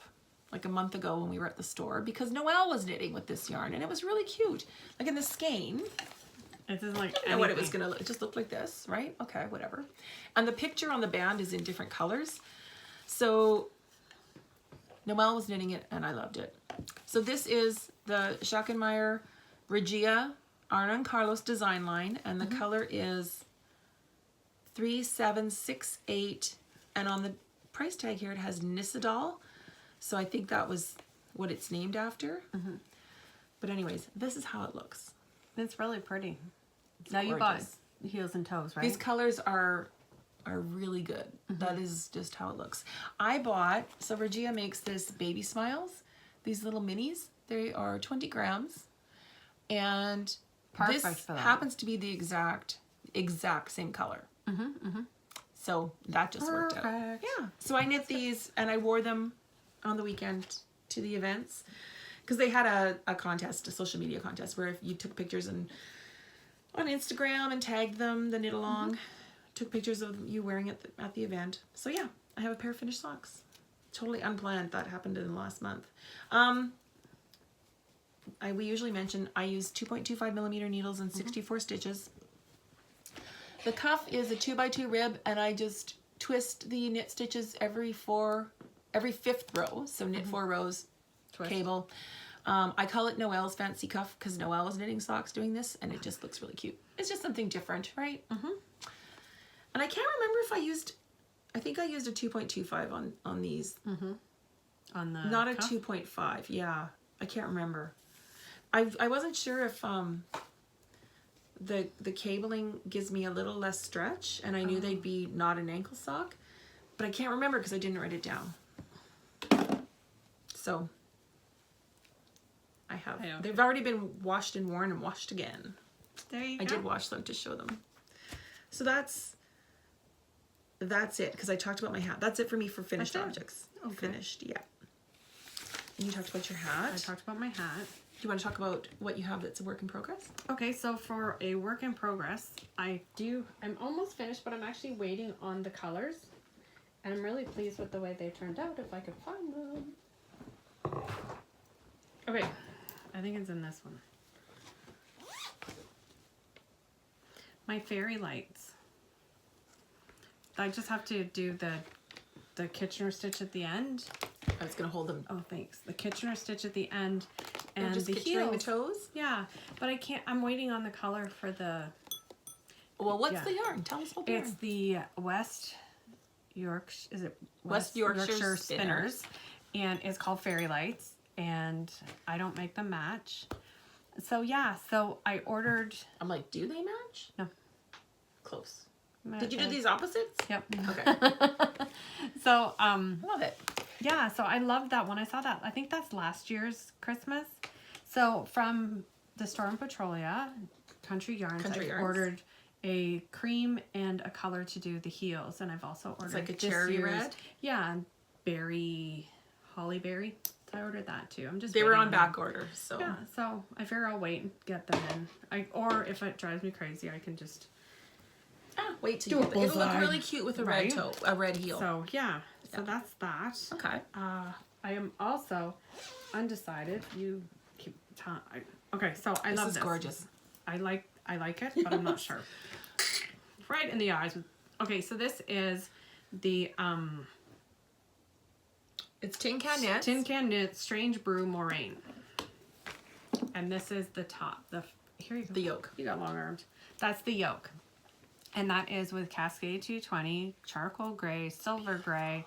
like a month ago when we were at the store because Noelle was knitting with this yarn and it was really cute. Like in the skein, It doesn't like I know what it was gonna look. It just looked like this, right? Okay, whatever. And the picture on the band is in different colors. So Noelle was knitting it and I loved it. So this is the Schackenmeyer Regia Arne and Carlos design line, and the color is 3768, and on the price tag here it has Nissedal, so I think that was what it's named after. But anyways, this is how it looks. It's really pretty. It's now you bought gorgeous. heels and toes, right? These colors are really good. That is just how it looks. I bought, so Regia makes this Baby Smiles, these little minis. They are 20 grams, and Perfect this for that. happens to be the exact same color. So that just worked out. Perfect. Yeah. So I knit these and I wore them on the weekend to the events because they had a contest, a social media contest, where if you took pictures and on Instagram and tagged them, the knit along, took pictures of you wearing it at the event. So yeah, I have a pair of finished socks. Totally unplanned. That happened in the last month. We usually mention I use 2.25 millimeter needles and 64 stitches. The cuff is a 2x2 rib, and I just twist the knit stitches every fifth row. So knit 4 rows, Twist. cable. I call it Noelle's fancy cuff because Noelle was knitting socks doing this, and it just looks really cute. It's just something different, right? And I can't remember if I think I used a 2.25 on these. On the Not a cuff? 2.5. Yeah, I can't remember. I wasn't sure if the cabling gives me a little less stretch, and I knew they'd be not an ankle sock, but I can't remember because I didn't write it down. So I have. Yeah. They've already been washed and worn and washed again. There you I go. did wash them to show them. So that's it, because I talked about my hat. That's it for me for finished That's it. objects. Okay. Finished, yeah. And you talked about your hat. I talked about my hat. Do you want to talk about what you have that's a work in progress? Okay, so for a work in progress, I'm almost finished, but I'm actually waiting on the colors. And I'm really pleased with the way they turned out, if I could find them. Okay, I think it's in this one. My fairy lights. I just have to do the Kitchener stitch at the end. I was going to hold them. Oh, thanks. The Kitchener stitch at the end. And just the Kitchering heels. the toes? Yeah, but I can't. I'm waiting on the color for the. Well, what's Yeah. the yarn? Tell us about the It's yarn. the West Yorkshire. Is it West Yorkshire Spinners. And it's called Fairy Lights. And I don't make them match. So yeah. So I ordered. I'm like, do they match? No. Close. Did you do these opposites? Yep. Okay. So Love it. yeah, so I loved that when I saw that. I think that's last year's Christmas. So from the store in Petrolia, Country Yarns, Country I've Yarns. ordered a cream and a color to do the heels, and I've also ordered like a this cherry year's- red? Yeah, and holly berry. So I ordered that too. I'm just They were waiting on them. back order, so. Yeah, so I figure I'll wait and get them in. Or if it drives me crazy, I can just. Wait till Do you a get It'll look bullseye. really cute with a red Right? toe, a red heel. So yeah, so Yeah. that's that. Okay. I am also undecided. You keep telling. Okay, so I This love is this. gorgeous. I like it, but I'm not sure. Right in the eyes. Okay, so this is the It's Tin Can Knits. Tin Can Knit Strange Brew Moraine, and this is the top. Here you go. The yoke. You got long arms. That's the yoke, and that is with Cascade 220, charcoal gray, silver gray,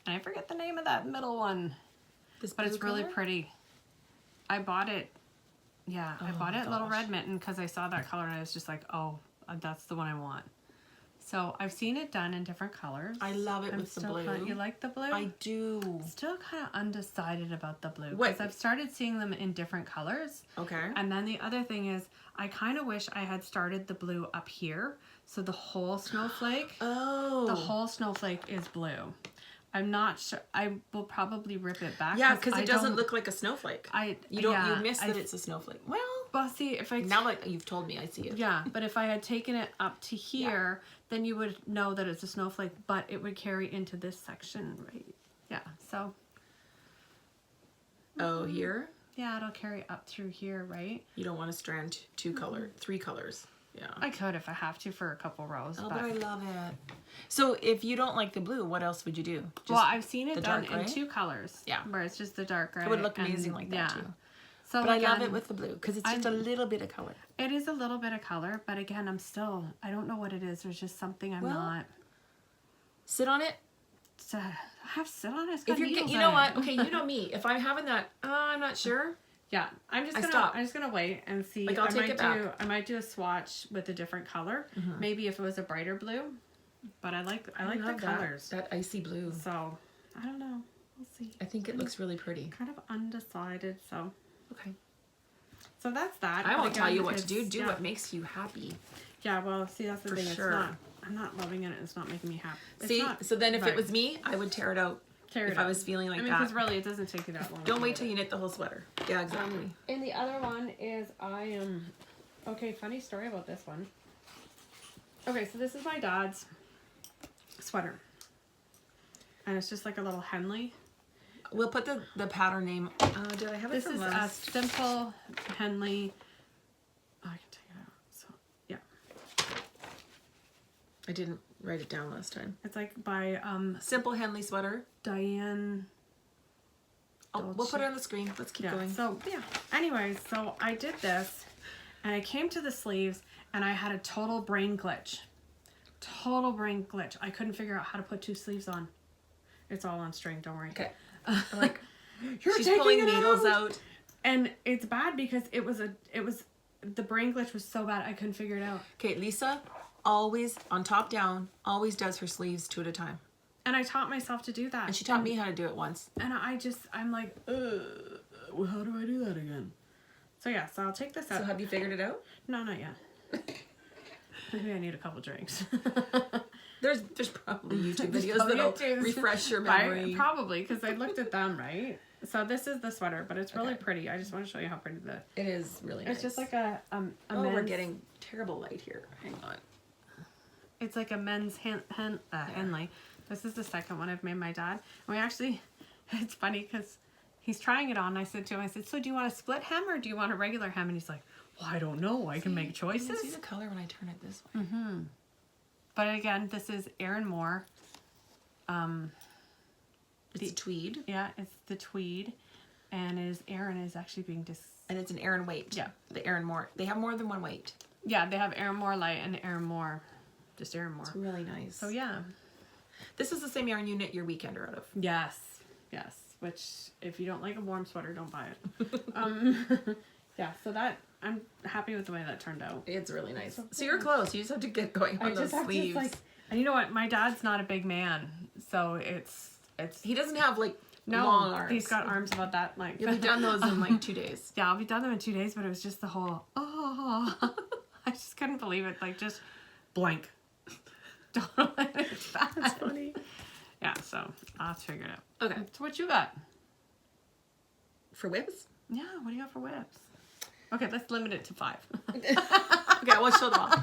and I forget the name of that middle one. This But it's blue really color? pretty. I bought it. Yeah, I Oh bought it my at Little gosh. Red Mitten because I saw that color and I was just like, oh, that's the one I want. So I've seen it done in different colors. I love it I'm with the still blue. You like the blue? I do. Still kind of undecided about the blue What? because I've started seeing them in different colors. Okay. And then the other thing is, I kind of wish I had started the blue up here, so the whole snowflake. Oh. The whole snowflake is blue. I'm not sure. I will probably rip it back. Yeah, because I it doesn't don't- look like a snowflake. You miss that it's a snowflake. Well, Well, see, if I now that you've told me, I see it. yeah, but if I had taken it up to here, then you would know that it's a snowflake, but it would carry into this section, right? Yeah, so Oh, here? yeah, it'll carry up through here, right? You don't want to strand three colors. Yeah. I could if I have to for a couple rows. Oh, but I love it. So if you don't like the blue, what else would you do? Well, I've seen it done dark in gray? 2 colors. Yeah. Where it's just the dark gray. It would look amazing like that too. So But again, I love it with the blue because it's just a little bit of color. It is a little bit of color, but again, I don't know what it is. There's just something I'm not. Sit on it. Have sit on it. It's got If you're, needles you in know it. what? Okay, you know me. If I'm having that, I'm not sure. Yeah, I'm just gonna wait and see. Like, I'll take it back. I might do a swatch with a different color. Maybe if it was a brighter blue. But I like the colors. That icy blue. So I don't know. We'll see. I think it looks really pretty. Kind of undecided. So okay. So that's that. I won't tell you what to do. Do what makes you happy. Yeah. Well, see, that's the thing. Sure. I'm not loving it. It's not making me happy. See, so then if it was me, I would tear it out. If I was feeling like that. because really, it doesn't take you that long. Don't wait till you knit the whole sweater. Yeah, exactly. And the other one is okay, funny story about this one. Okay, so this is my dad's sweater. And it's just like a little Henley. We'll put the pattern name. Did I have it This from is last? a simple Henley. I can take it out. So, yeah. I didn't write it down last time. It's like by Simple Henley sweater. Diane. We'll put it on the screen. Let's keep going. So, yeah. Anyways, so I did this and I came to the sleeves and I had a total brain glitch. Total brain glitch. I couldn't figure out how to put 2 sleeves on. It's all on string, don't worry. Okay. Like she's pulling needles out. And it's bad because the brain glitch was so bad I couldn't figure it out. Okay, Lisa always on top down, always does her sleeves 2 at a time. And I taught myself to do that. And she taught me how to do it once. And I'm like, well, how do I do that again? So yeah, so I'll take this out. So have you figured it out? No, not yet. Maybe I need a couple drinks. There's probably YouTube videos that'll refresh your memory. Probably, because I looked at them, right? So this is the sweater, but it's really pretty. I just want to show you how pretty it is really nice. It's just like a we're getting terrible light here. Hang on. It's like a men's Henley. This is the second one I've made my dad. And we actually, it's funny because he's trying it on. I said to him, so do you want a split hem or do you want a regular hem? And he's like, well, I don't know. I can make choices. You can see the color when I turn it this way. Mm-hmm. But again, this is Erin Moore. It's tweed. Yeah, it's the tweed. And Erin is actually being and it's an Erin weight. Yeah. The Erin Moore. They have more than one weight. Yeah, they have Erin Moore Light and Erin Moore. Just Erin Moore. It's really nice. So yeah. This is the same yarn you knit your weekender out of. Yes. Yes. Which, if you don't like a warm sweater, don't buy it. Yeah, so that, I'm happy with the way that turned out. It's really nice. So you're close. You just have to get going on those sleeves. And you know what? My dad's not a big man. So it's he doesn't have long arms. He's got arms about that. You'll be done those in 2 days. Yeah, I'll be done them in 2 days, but it was just the whole, I just couldn't believe it. Just blank. Don't know what it's bad. That's funny. Yeah, so I'll have to figure it out. Okay. So what you got? For whips? Yeah, what do you got for whips? Okay, let's limit it to 5. Okay, I won't show them all.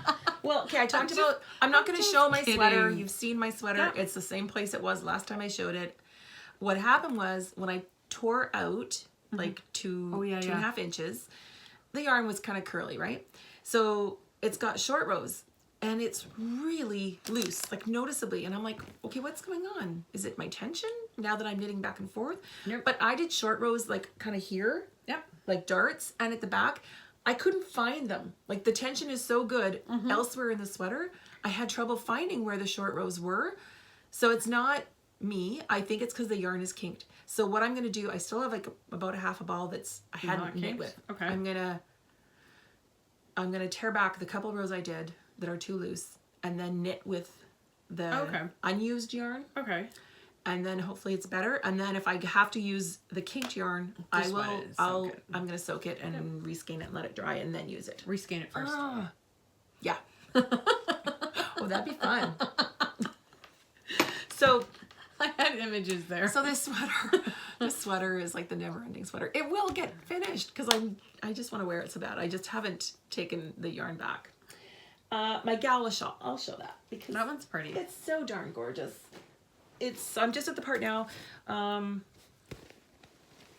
Well, okay, I talked about, I'm not going to show my sweater. You've seen my sweater. Yeah. It's the same place it was last time I showed it. What happened was when I tore out two and a half inches, the yarn was kind of curly, right? So it's got short rows and it's really loose, noticeably. And I'm like, okay, what's going on? Is it my tension now that I'm knitting back and forth? Yep. But I did short rows kind of here. Yep. Like darts, and at the back I couldn't find them. The tension is so good elsewhere in the sweater, I had trouble finding where the short rows were. So it's not me. I think it's because the yarn is kinked. So what I'm going to do, I still have about a half a ball that's I hadn't knit with. Okay. I'm gonna tear back the couple rows I did that are too loose, and then knit with the unused yarn. Okay. And then hopefully it's better. And then if I have to use the kinked yarn, I'm gonna soak it and reskein it and let it dry and then use it. Reskein it first. Yeah. Oh, that'd be fun. So I had images there. So this sweater is like the never-ending sweater. It will get finished because I just want to wear it so bad. I just haven't taken the yarn back. My Gowla shawl, I'll show that because that one's pretty. It's so darn gorgeous. I'm just at the part now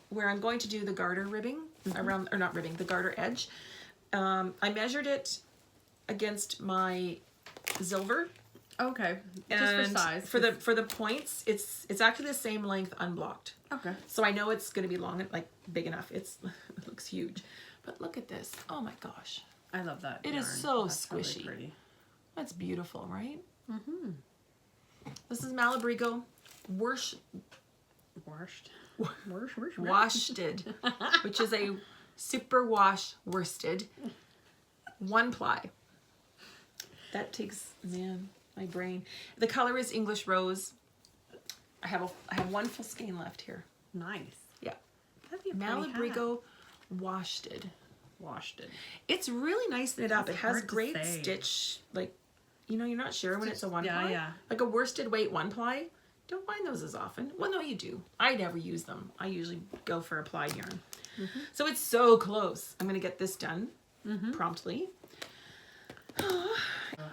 where I'm going to do the garter ribbing around, or not ribbing, the garter edge. I measured it against my silver. Okay. Just And for size. for the points, it's actually the same length unblocked. Okay. So I know it's going to be long, like big enough. It looks huge. But look at this. Oh my gosh. I love that. It yarn. is so That's squishy. Really pretty. That's beautiful, right? Mm-hmm. This is Malabrigo Washted, which is a super wash worsted 1-ply. That takes, man, my brain. The color is English Rose. I have one full skein left here. Nice. Yeah. That'd be a pretty hat. Malabrigo Washted. Washted. It's really nice knit up. It has hard to great say. stitch. Like, you know, you're not sure when it's a 1-ply. Yeah. Like a worsted weight 1-ply. Don't find those as often. Well, no, you do. I never use them. I usually go for a plied yarn. Mm-hmm. So it's so close. I'm going to get this done promptly.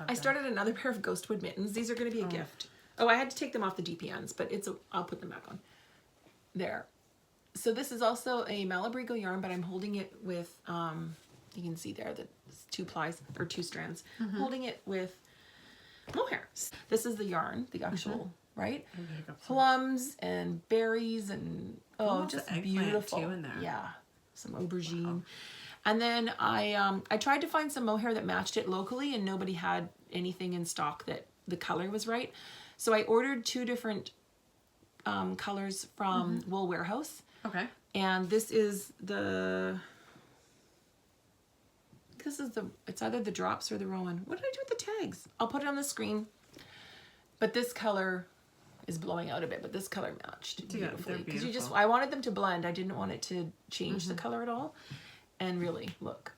I started another pair of Ghostwood mittens. These are going to be a gift. Oh, I had to take them off the DPNs, but I'll put them back on. There. So this is also a Malabrigo yarn, but I'm holding it with, you can see there that it's 2 plies or 2 strands. Holding it with mohair. This is the yarn, the actual, right? Plums and berries and just beautiful. Too in there. Yeah, some aubergine. Wow. And then I tried to find some mohair that matched it locally, and nobody had anything in stock that the color was right. So I ordered 2 different colors from Wool Warehouse. Okay. And it's either the drops or the Rowan. What did I do with the tags? I'll put it on the screen. But this color is blowing out a bit, but this color matched beautifully. Because I wanted them to blend. I didn't want it to change the color at all. And really, look,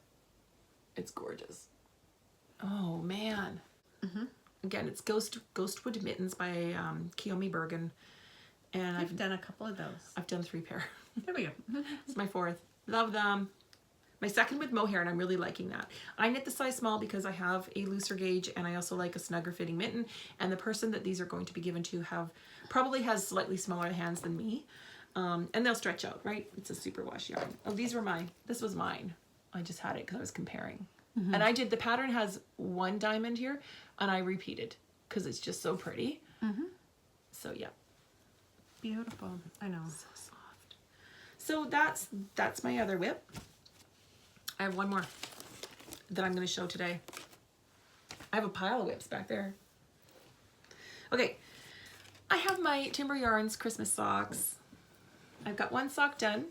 it's gorgeous. Oh man. Again, it's Ghostwood Mittens by Kiyomi Burgin. And I've done a couple of those. I've done 3 pair. There we go. It's my 4th. Love them. My 2nd with mohair, and I'm really liking that. I knit the size small because I have a looser gauge, and I also like a snugger fitting mitten. And the person that these are going to be given to probably has slightly smaller hands than me. And they'll stretch out, right? It's a super wash yarn. Oh, this was mine. I just had it because I was comparing. And the pattern has 1 diamond here, and I repeated because it's just so pretty. So yeah. Beautiful. I know. So soft. So that's my other whip. I have one more that I'm going to show today. I have a pile of whips back there. Okay. I have my Timber Yarns Christmas socks. I've got 1 sock done.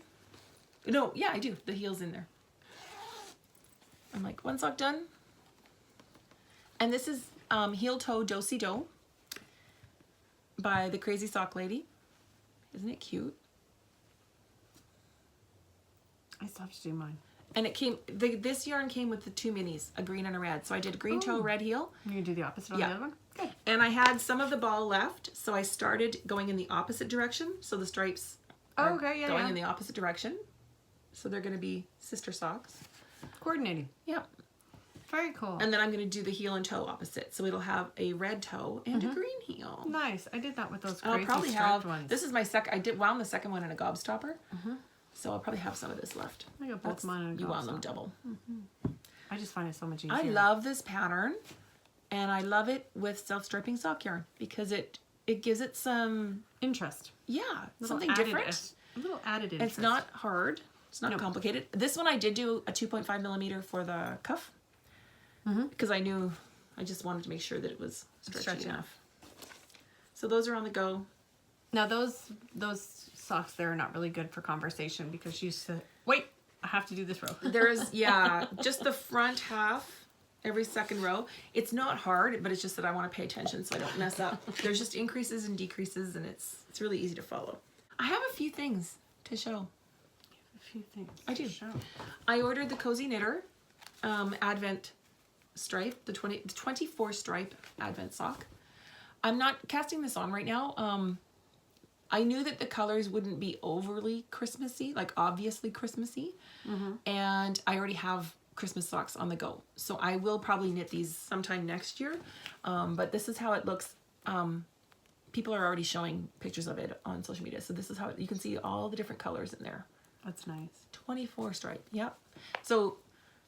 No, yeah, I do. The heel's in there. I'm like, 1 sock done. And this is Heel Toe Do-Si Do by the Crazy Sock Lady. Isn't it cute? I still have to do mine. And this yarn came with the 2 minis, a green and a red. So I did a green toe, red heel. You're going to do the opposite on the other one? Good. And I had some of the ball left, so I started going in the opposite direction. So the stripes are going in the opposite direction. So they're going to be sister socks. Coordinating. Yeah. Very cool. And then I'm going to do the heel and toe opposite. So it'll have a red toe and a green heel. Nice. I did that with those I'll crazy probably striped ones. This is my second. I did wound the second one in a gobstopper. So I'll probably have some of this left. I got both mine in a gobstopper. You wound them double. I just find it so much easier. I love this pattern, and I love it with self-striping sock yarn because it gives it some interest. Yeah, something different. A little added interest. It's not hard. It's not complicated. This one I did do a 2.5 millimeter for the cuff because I just wanted to make sure that it was stretchy enough. So those are on the go. Now those socks there are not really good for conversation because you said, wait, I have to do this row. There's, just the front half, every second row. It's not hard, but it's just that I want to pay attention so I don't mess up. There's just increases and decreases, and it's really easy to follow. I have a few things to show. A few things. I do. Show. I ordered the Cozy Knitter Advent stripe, the 24 stripe Advent sock. I'm not casting this on right now. I knew that the colors wouldn't be overly Christmassy, like obviously Christmassy. And I already have Christmas socks on the go. So I will probably knit these sometime next year. But this is how it looks. People are already showing pictures of it on social media. So this is how you can see all the different colors in there. That's nice. 24 stripe. Yep. So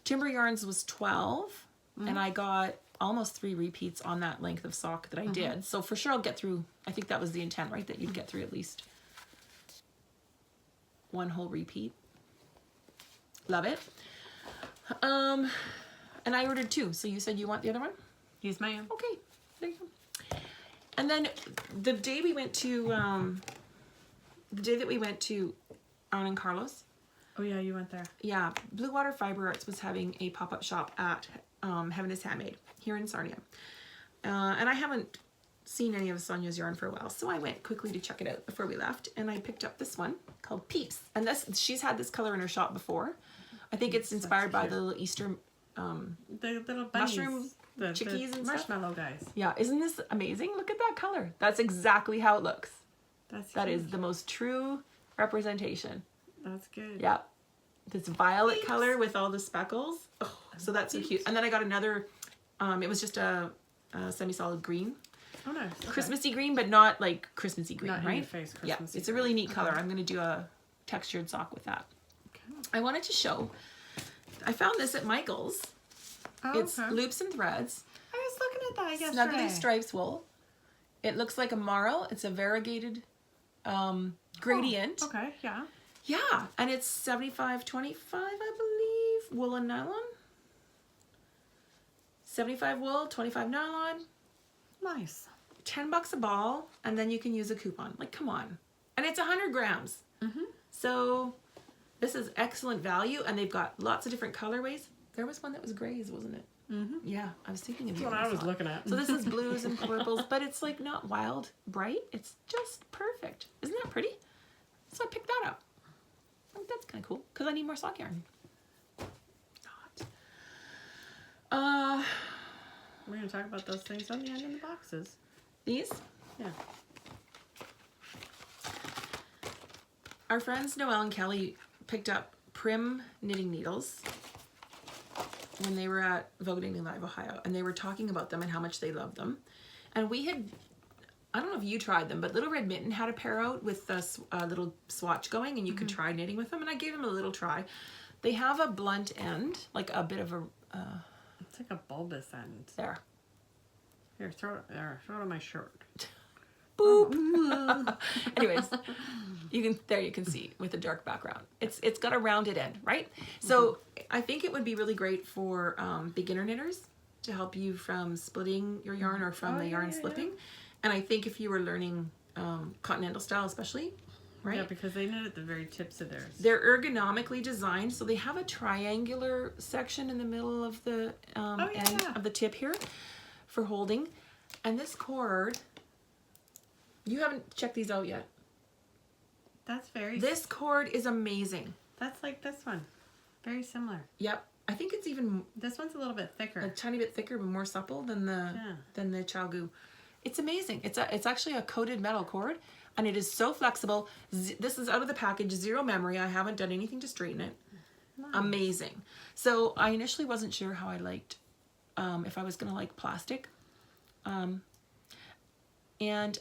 Timber Yarns was 12. and I got almost 3 repeats on that length of sock that I did. So for sure I'll get through, I think that was the intent, right? That you'd get through at least 1 whole repeat. Love it. And I ordered 2. So you said you want the other one? Yes, ma'am. Okay, there you go. And then the day we went to, the day that we went to Arne and Carlos. Oh yeah, you went there. Yeah, Blue Water Fiber Arts was having a pop-up shop at Heaven is Handmade here in Sarnia. And I haven't seen any of Sonia's yarn for a while, so I went quickly to check it out before we left, and I picked up this one called Peeps. And she's had this color in her shop before. I think it's inspired by the little Easter the little bunnies, mushroom chickies and marshmallow guys. Yeah, isn't this amazing? Look at that color. That's exactly how it looks. That is the most true representation. That's good. Yeah. This violet color with all the speckles. Oh, so that's so cute. And then I got another, it was just a semi-solid green. Oh, nice. Okay. Christmassy green, but not like Christmassy green, not right? in your face Christmassy. Yeah, it's a really neat color. I'm going to do a textured sock with that. Okay. I wanted to show, I found this at Michael's. Oh, It's loops and threads. I was looking at that yesterday. Snuggly stripes wool. It looks like a marl. It's a variegated gradient. Oh, okay, yeah. Yeah, and it's 75/25, I believe, wool and nylon. 75 wool, 25 nylon. Nice. $10 a ball, and then you can use a coupon. Like, come on. And it's 100 grams. So this is excellent value, and they've got lots of different colorways. There was one that was grays, wasn't it? Yeah, I was thinking of you. That's what I was looking at. So this is blues and purples, but it's like not wild bright. It's just perfect. Isn't that pretty? So I picked that up. I think that's kind of cool because I need more sock yarn. We're going to talk about those things on the end of the boxes. These? Yeah. Our friends Noelle and Kelly picked up Prim knitting needles when they were at Vogue Knitting Live, Ohio, and they were talking about them and how much they loved them. And we had, I don't know if you tried them, but Little Red Mitten had a pair out with a little swatch going, and you could try knitting with them, and I gave them a little try. They have a blunt end, like a bit of a... it's like a bulbous end. There. Here, throw it on my shirt. Boop. Anyways, you can see with a dark background. It's got a rounded end, right? So I think it would be really greght for beginner knitters to help you from splitting your yarn or from the yarn slipping. And I think if you were learning continental style especially, right? Yeah, because they knit at the very tips of theirs. They're ergonomically designed, so they have a triangular section in the middle of the end of the tip here for holding. And this cord, you haven't checked these out yet. That's very... This cord is amazing. That's like this one. Very similar. Yep. I think it's even This one's a little bit thicker. a tiny bit thicker but more supple than the Chalgu. It's amazing. It's actually a coated metal cord, and it is so flexible. This is out of the package, 0 memory. I haven't done anything to straighten it. Nice. Amazing. So I initially wasn't sure how I liked, if I was going to like plastic. And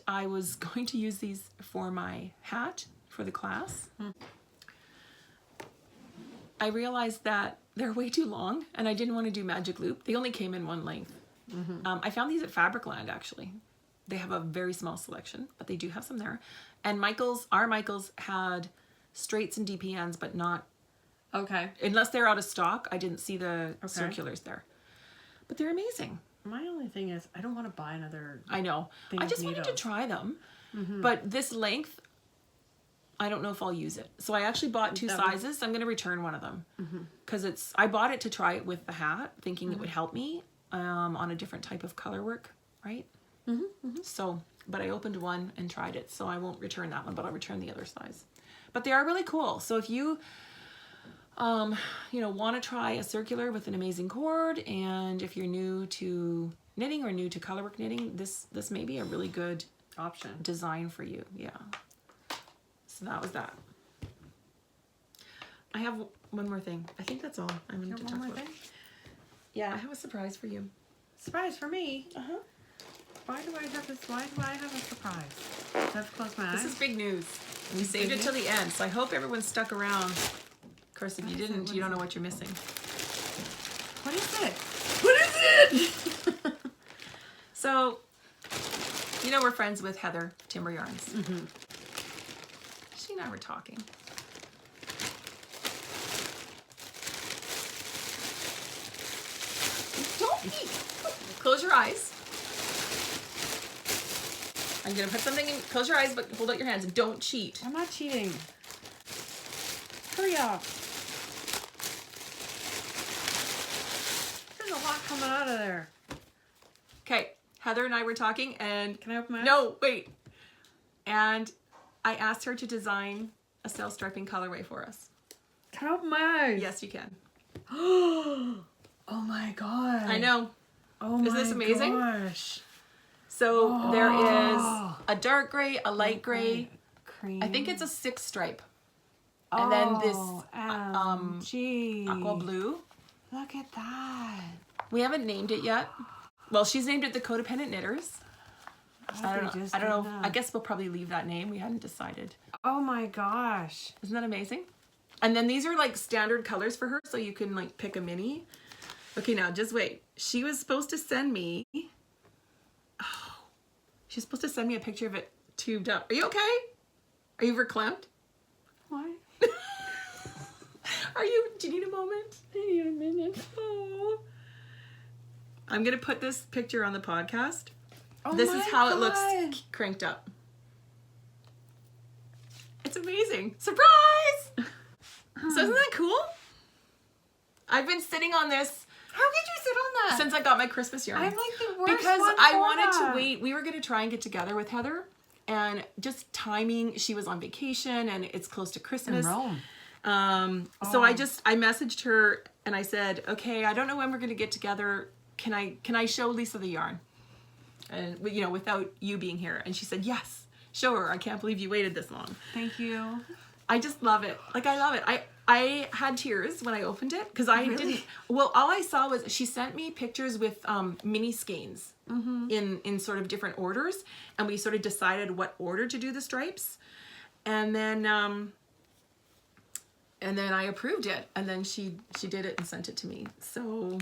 I was going to use these for my hat for the class. I realized that they're way too long, and I didn't want to do magic loop. They only came in one length. I found these at Fabricland, actually. They have a very small selection, but they do have some there. And our Michael's had straights and DPNs, but not... Okay. Unless they're out of stock, I didn't see the circulars there. But they're amazing. My only thing is, I don't want to buy another... I know. I just wanted to try them. But this length, I don't know if I'll use it. So I actually bought 2 sizes. I'm going to return one of them. Because I bought it to try it with the hat, thinking it would help me on a different type of color work, right? So, but I opened one and tried it. So I won't return that one, but I'll return the other size. But they are really cool. So if you... want to try a circular with an amazing cord, and if you're new to knitting or new to colorwork knitting, this may be a really good option design for you. Yeah. So that was that. I have one more thing. I think that's all I wanted to talk about. Yeah, I have a surprise for you. Surprise for me? Why do I have this? Why do I have a surprise? Do I have to close my eyes? This is big news. We saved it till the end, so I hope everyone stuck around. Of course, if you didn't, you don't know what you're missing. What is it? What is So, you know we're friends with Heather, Timber Yarns. Mm-hmm. She and I were talking. Don't eat. Close your eyes. I'm gonna put something in. Close your eyes, but hold out your hands and don't cheat. I'm not cheating. Hurry up. There's a lot coming out of there. Okay, Heather and I were talking, and Can I open my eyes? no, wait. And I asked her to design a sail striping colorway for us. Can I open my eyes? Yes, you can. Oh my god. I know. Oh my Is this amazing? gosh. So there is a dark gray, a light gray. Cream. I think it's a 6 stripe. And then this gee. aqua blue. Look at that. We haven't named it yet. Well, she's named it the Codependent Knitters. I don't know. I guess we'll probably leave that name. We hadn't decided. Oh my gosh. Isn't that amazing? And then these are like standard colors for her, so you can like pick a mini. Okay, now just wait. She was supposed to send me. Oh, she's supposed to send me a picture of it tubed up. Are you okay? Are you verklempt? What? Do you need a moment? I need a minute. Oh. I'm gonna put this picture on the podcast. Oh This my is how it God. looks cranked up. It's amazing. Surprise! So isn't that cool? I've been sitting on this How could you sit on that? since I got my Christmas yarn. I'm like the worst Because one I for wanted that. to wait. We were going to try and get together with Heather, and just timing. She was on vacation, and it's close to Christmas. In Rome. So I messaged her and I said, okay, I don't know when we're going to get together. Can I show Lisa the yarn? And you know, without you being here. And she said, yes, show her. I can't believe you waited this long. Thank you. I just love it. Like, I love it. I had tears when I opened it because I didn't. Well, all I saw was she sent me pictures with Mini-skeins in sort of different orders, and we sort of decided what order to do the stripes, and then I approved it, and then she did it and sent it to me. So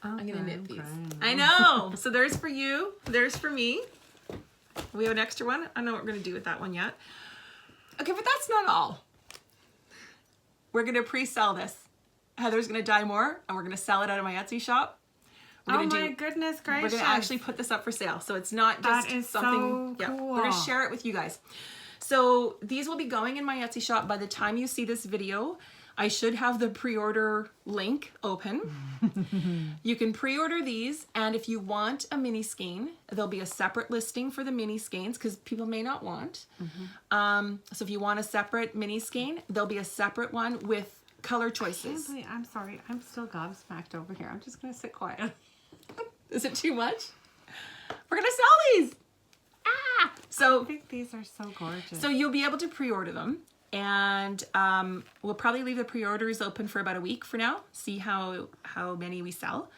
I'm gonna knit these. I know. So there's for you. There's for me. We have an extra one. I don't know what we're gonna do with that one yet. Okay, but that's not all. We're gonna pre-sell this. Heather's gonna dye more, and we're gonna sell it out of my Etsy shop. We're Oh gonna my goodness gracious. We're gonna actually put this up for sale, so it's not just That is something. so Yeah, cool. we're gonna share it with you guys. So these will be going in my Etsy shop by the time you see this video. I should have the pre-order link open. You can pre-order these, and if you want a mini skein, there'll be a separate listing for the mini skeins because people may not want. So if you want a separate mini skein, there'll be a separate one with color choices. I'm sorry. I'm still gobsmacked over here. I'm just going to sit quiet. Is it too much? We're gonna sell these. I So think these are so gorgeous. So you'll be able to pre-order them, and we'll probably leave the pre-orders open for about a week for now, see how many we sell.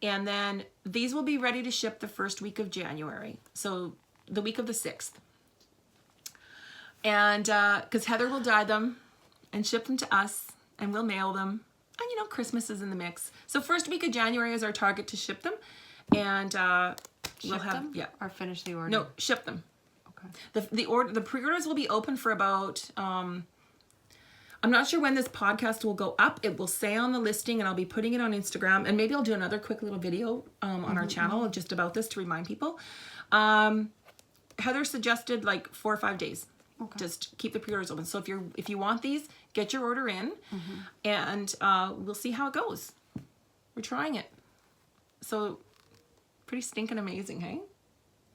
And then these will be ready to ship the first week of January, so the week of the 6th. And because Heather will dye them and ship them to us, and we'll mail them. And you know, Christmas is in the mix. So first week of January is our target to ship them. And we'll have them? Or finish the order? No, ship them. Okay. The pre-orders will be open for about I'm not sure when this podcast will go up. It will say on the listing, and I'll be putting it on Instagram, and maybe I'll do another quick little video on our channel just about this to remind people. Heather suggested like 4 or 5 days. Okay. Just keep the pre-orders open. So if you want these, get your order in, and we'll see how it goes. We're trying it. So pretty stinking amazing, hey?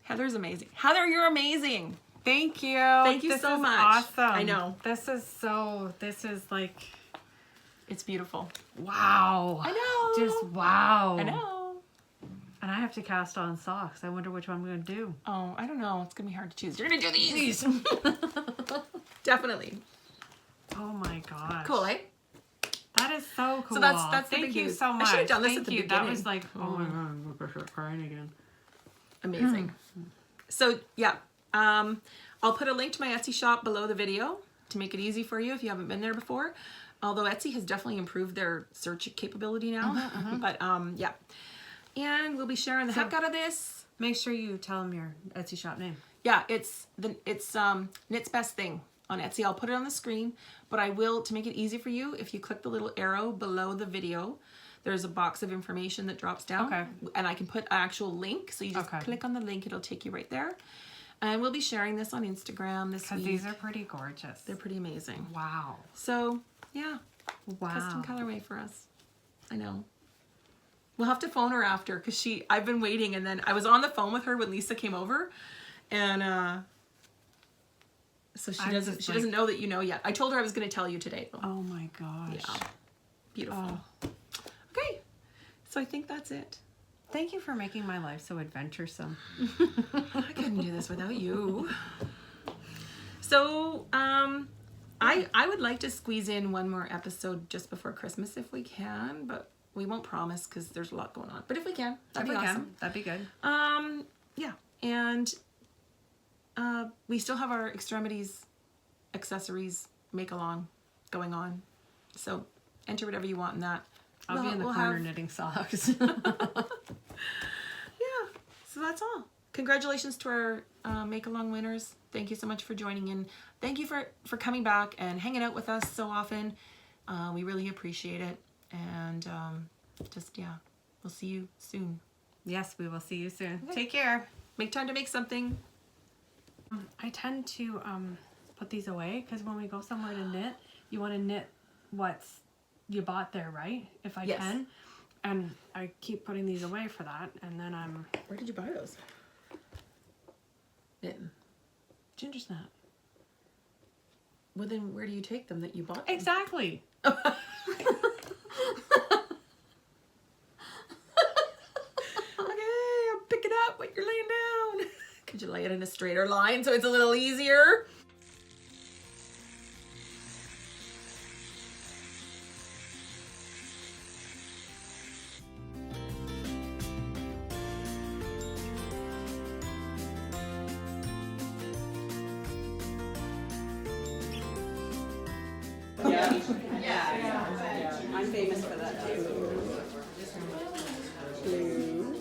Heather's amazing. Heather, you're amazing. Thank you. Thank you so much. Awesome. I know. This is like, It's beautiful. wow. I know. Just wow. I know. And I have to cast on socks. I wonder which one I'm going to do. Oh, I don't know. It's going to be hard to choose. You're going to do these. Definitely. Oh my gosh. Cool, eh? That is so cool. So that's the Thank big you news. so I much. should have done this Thank at the you. beginning. That was like, oh my god, I'm going to start crying again. Amazing. So, yeah. I'll put a link to my Etsy shop below the video to make it easy for you if you haven't been there before. Although Etsy has definitely improved their search capability now. But, yeah. And we'll be sharing the heck out of this. Make sure you tell them your Etsy shop name. Yeah, it's Knit's Best Thing on Etsy. I'll put it on the screen, but I will, to make it easy for you, if you click the little arrow below the video, there's a box of information that drops down. Okay. And I can put an actual link. So you just click on the link, it'll take you right there. And we'll be sharing this on Instagram this week. These are pretty gorgeous. They're pretty amazing. Wow. So, yeah. Wow. Custom colorway for us. I know. We'll have to phone her after because I've been waiting, and then I was on the phone with her when Lisa came over, and so she doesn't know that you know yet. I told her I was going to tell you today. Oh my gosh. Yeah. Beautiful. Oh. Okay. So I think that's it. Thank you for making my life so adventuresome. I couldn't do this without you. So, I would like to squeeze in one more episode just before Christmas if we can, but we won't promise because there's a lot going on. But if we can, that'd be awesome. That'd be good. Yeah, and we still have our extremities accessories make along going on. So enter whatever you want in that. I'll be in the corner knitting socks. Yeah, so that's all. Congratulations to our make-along winners. Thank you so much for joining in. Thank you for coming back and hanging out with us so often. We really appreciate it. And we'll see you soon. Yes, we will see you soon. Okay. Take care. Make time to make something. I tend to put these away because when we go somewhere to knit, you want to knit what's you bought there, right? If I can. And I keep putting these away for that, and then I'm... Where did you buy those? Mitten. Ginger snap. Well, then where do you take them that you bought them? Exactly. Okay, I'll pick it up when you're laying down. Could you lay it in a straighter line so it's a little easier? Yeah. I'm famous for that too. Blue.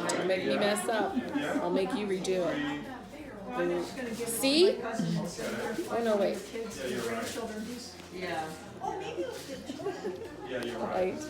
Don't make me mess up. I'll make you redo it. Blue. See? Oh no, wait. Yeah. Right.